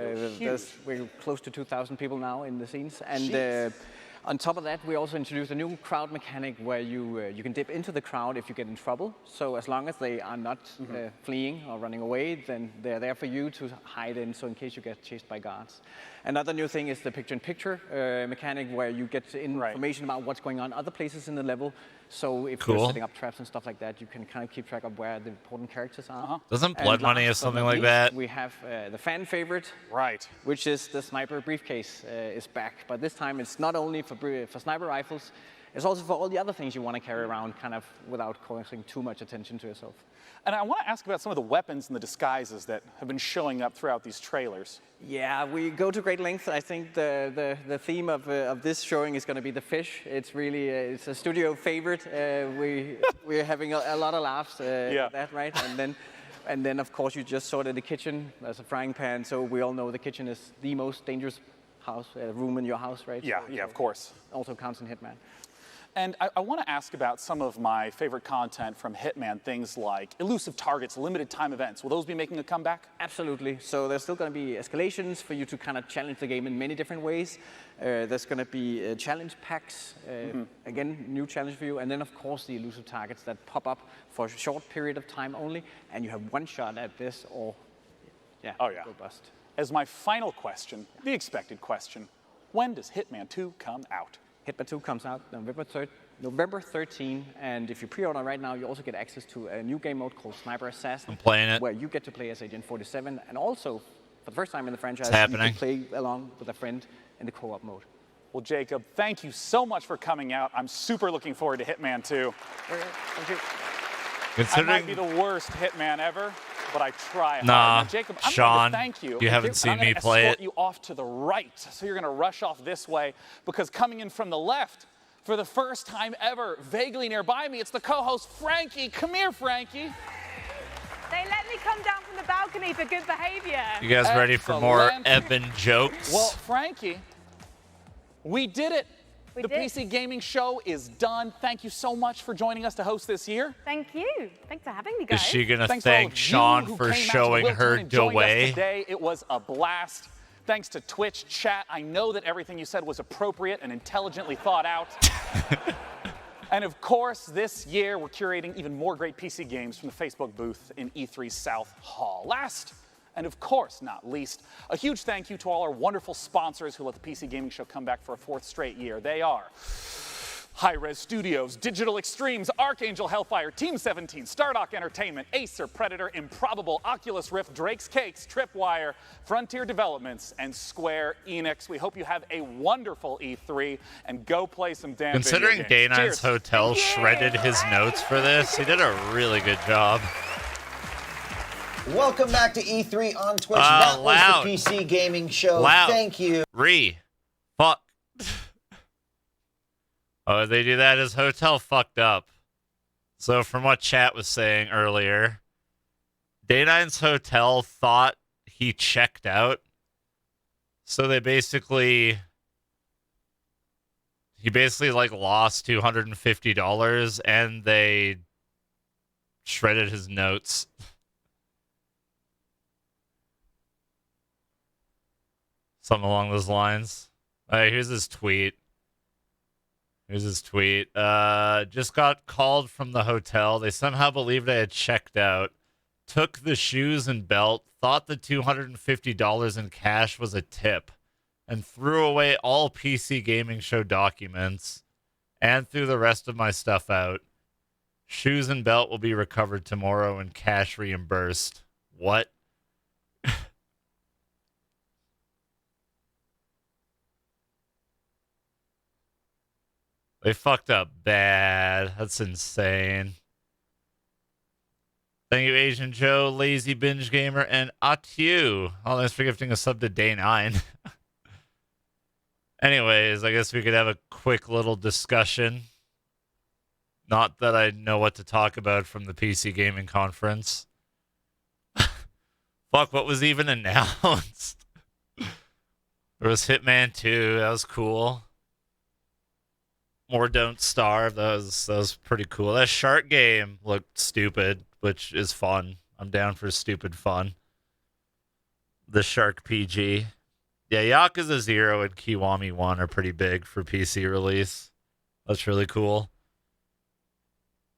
we're close to 2,000 people now in the scenes. And on top of that, we also introduced a new crowd mechanic where you can dip into the crowd if you get in trouble. So as long as they are not fleeing or running away, then they're there for you to hide in, so in case you get chased by guards. Another new thing is the picture-in-picture mechanic where you get information about what's going on other places in the level. So if you're setting up traps and stuff like that, you can kind of keep track of where the important characters are. Doesn't Blood Money have something like that? We have the fan favorite, which is the sniper briefcase is back. But this time it's not only for sniper rifles, it's also for all the other things you want to carry around kind of without causing too much attention to yourself. And I want to ask about some of the weapons and the disguises that have been showing up throughout these trailers. Yeah, we go to great lengths. I think the theme of this showing is going to be the fish. It's really it's a studio favorite. We're having a lot of laughs at that, right? And then of course you just saw it in the kitchen as a frying pan. So we all know the kitchen is the most dangerous room in your house, right? Yeah, so of course. Also counts in Hitman. And I want to ask about some of my favorite content from Hitman, things like elusive targets, limited time events. Will those be making a comeback? Absolutely. So there's still going to be escalations for you to kind of challenge the game in many different ways. There's going to be challenge packs, again, new challenge for you. And then, of course, the elusive targets that pop up for a short period of time only. And you have one shot at this or, go bust. As my final question, the expected question, when does Hitman 2 come out? Hitman 2 comes out November 13, and if you pre-order right now, you also get access to a new game mode called Sniper Assassin. I'm playing it. Where you get to play as Agent 47, and also, for the first time in the franchise, it's happening. You can play along with a friend in the co-op mode. Well, Jacob, thank you so much for coming out. I'm super looking forward to Hitman 2. Thank you. I might be the worst Hitman ever, but I try hard. Nah, now, Jacob, I'm Sean, going to thank you. you haven't seen me play it. I'm going to escort you off to the right, so you're going to rush off this way, because coming in from the left, for the first time ever, vaguely nearby me, it's the co-host, Frankie. Come here, Frankie. They let me come down from the balcony for good behavior. You guys ready for more Eben jokes? Well, Frankie, we did it. The PC Gaming Show is done. Thank you so much for joining us to host this year. Thank you. Thanks for having me, guys. Is she going to Thanks thank Sean for showing her the way? Today. It was a blast. Thanks to Twitch chat. I know that everything you said was appropriate and intelligently thought out. And of course, this year we're curating even more great PC games from the Facebook booth in E3 South Hall. Last, and of course not least, a huge thank you to all our wonderful sponsors who let the PC Gaming Show come back for a 4th straight year. They are Hi-Res Studios, Digital Extremes, Archangel Hellfire, Team 17, Stardock Entertainment, Acer, Predator, Improbable, Oculus Rift, Drake's Cakes, Tripwire, Frontier Developments, and Square Enix. We hope you have a wonderful E3 and go play some damn Considering video games. Day9's Cheers. Hotel shredded his notes for this, he did a really good job. Welcome back to E3 on Twitch. That was the PC Gaming Show. Thank you. Fuck. Oh, they do that as Hotel fucked up. So from what chat was saying earlier, Day9's Hotel thought he checked out. So he basically like lost $250 and they shredded his notes. Something along those lines. All right, here's his tweet. Just got called from the hotel. They somehow believed I had checked out. took the shoes and belt, thought the $250 in cash was a tip, and threw away all PC Gaming Show documents and threw the rest of my stuff out. Shoes and belt will be recovered tomorrow and cash reimbursed. What? They fucked up bad. That's insane. Thank you, Asian Joe, Lazy Binge Gamer, and Atu. Oh, thanks for gifting a sub to Day 9. Anyways, I guess we could have a quick little discussion. Not that I know what to talk about from the PC Gaming Conference. Fuck, what was even announced? There was Hitman 2. That was cool. More Don't Starve. That was pretty cool. That shark game looked stupid, which is fun. I'm down for stupid fun. The Shark PG. Yeah, Yakuza 0 and Kiwami 1 are pretty big for PC release. That's really cool.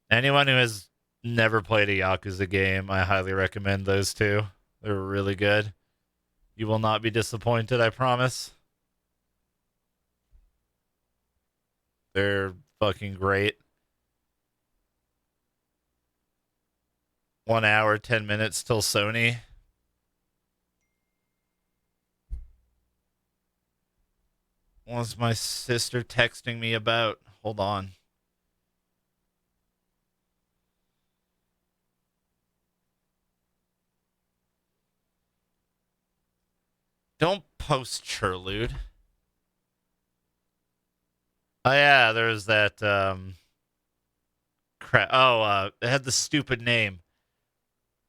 Anyone who has never played a Yakuza game, I highly recommend those two. They're really good. You will not be disappointed, I promise. They're fucking great. 1 hour, 10 minutes till Sony. What's my sister texting me about? Hold on. Don't post Churlude. Oh yeah, there's that crap. Oh, it had the stupid name.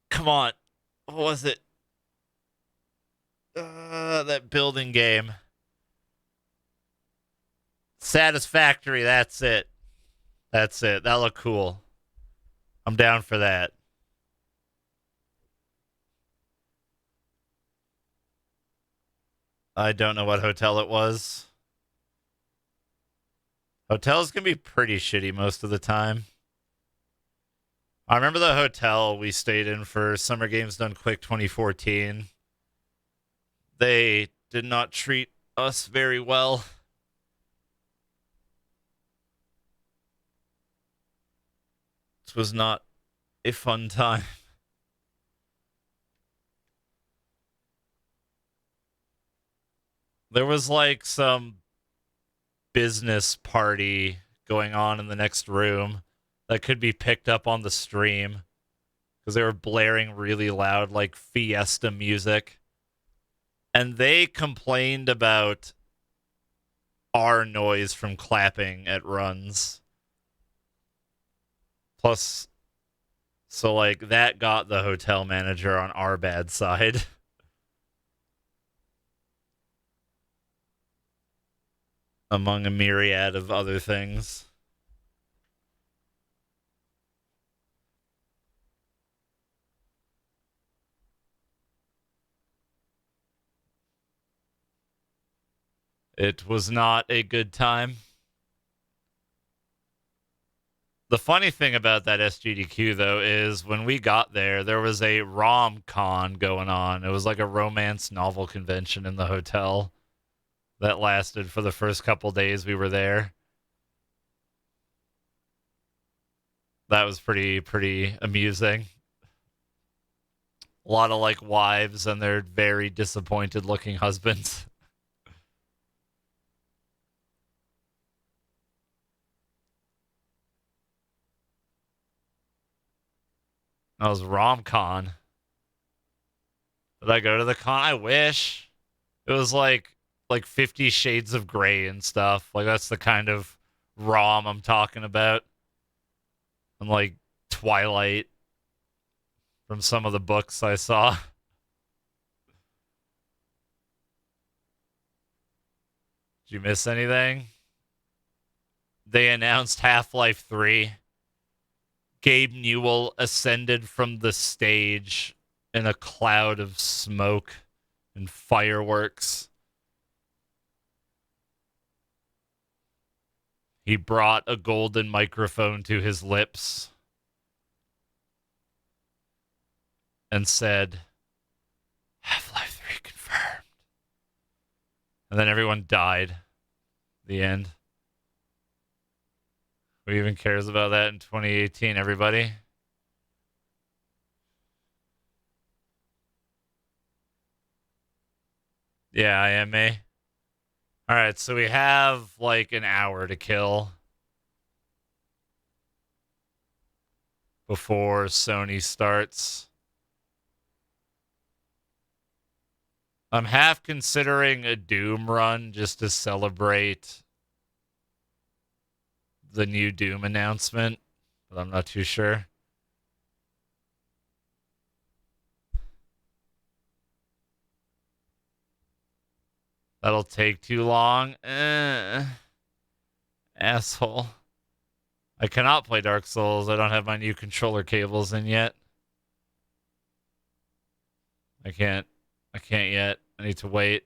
Come on. What was it? That building game. Satisfactory, that's it. That's it. That looked cool. I'm down for that. I don't know what hotel it was. Hotels can be pretty shitty most of the time. I remember the hotel we stayed in for Summer Games Done Quick 2014. They did not treat us very well. This was not a fun time. There was like some business party going on in the next room that could be picked up on the stream because they were blaring really loud like Fiesta music. And they complained about our noise from clapping at runs. Plus, so like that got the hotel manager on our bad side. Among a myriad of other things. It was not a good time. The funny thing about that SGDQ, though, is when we got there, there was a rom-con going on. It was like a romance novel convention in the hotel that lasted for the first couple days we were there. That was pretty amusing. A lot of like wives and their very disappointed looking husbands. That was rom-con. Did I go to the con? I wish. It was like 50 Shades of Grey and stuff. Like, that's the kind of rom I'm talking about. And, like, Twilight from some of the books I saw. Did you miss anything? They announced Half-Life 3. Gabe Newell ascended from the stage in a cloud of smoke and fireworks. He brought a golden microphone to his lips. and said, Half-Life 3 confirmed. And then everyone died. The end. Who even cares about that in 2018, everybody? Yeah, I am a. All right, so we have like an hour to kill before Sony starts. I'm half considering a Doom run just to celebrate the new Doom announcement, but I'm not too sure. That'll take too long. Asshole. I cannot play Dark Souls. I don't have my new controller cables in yet. I can't yet. I need to wait.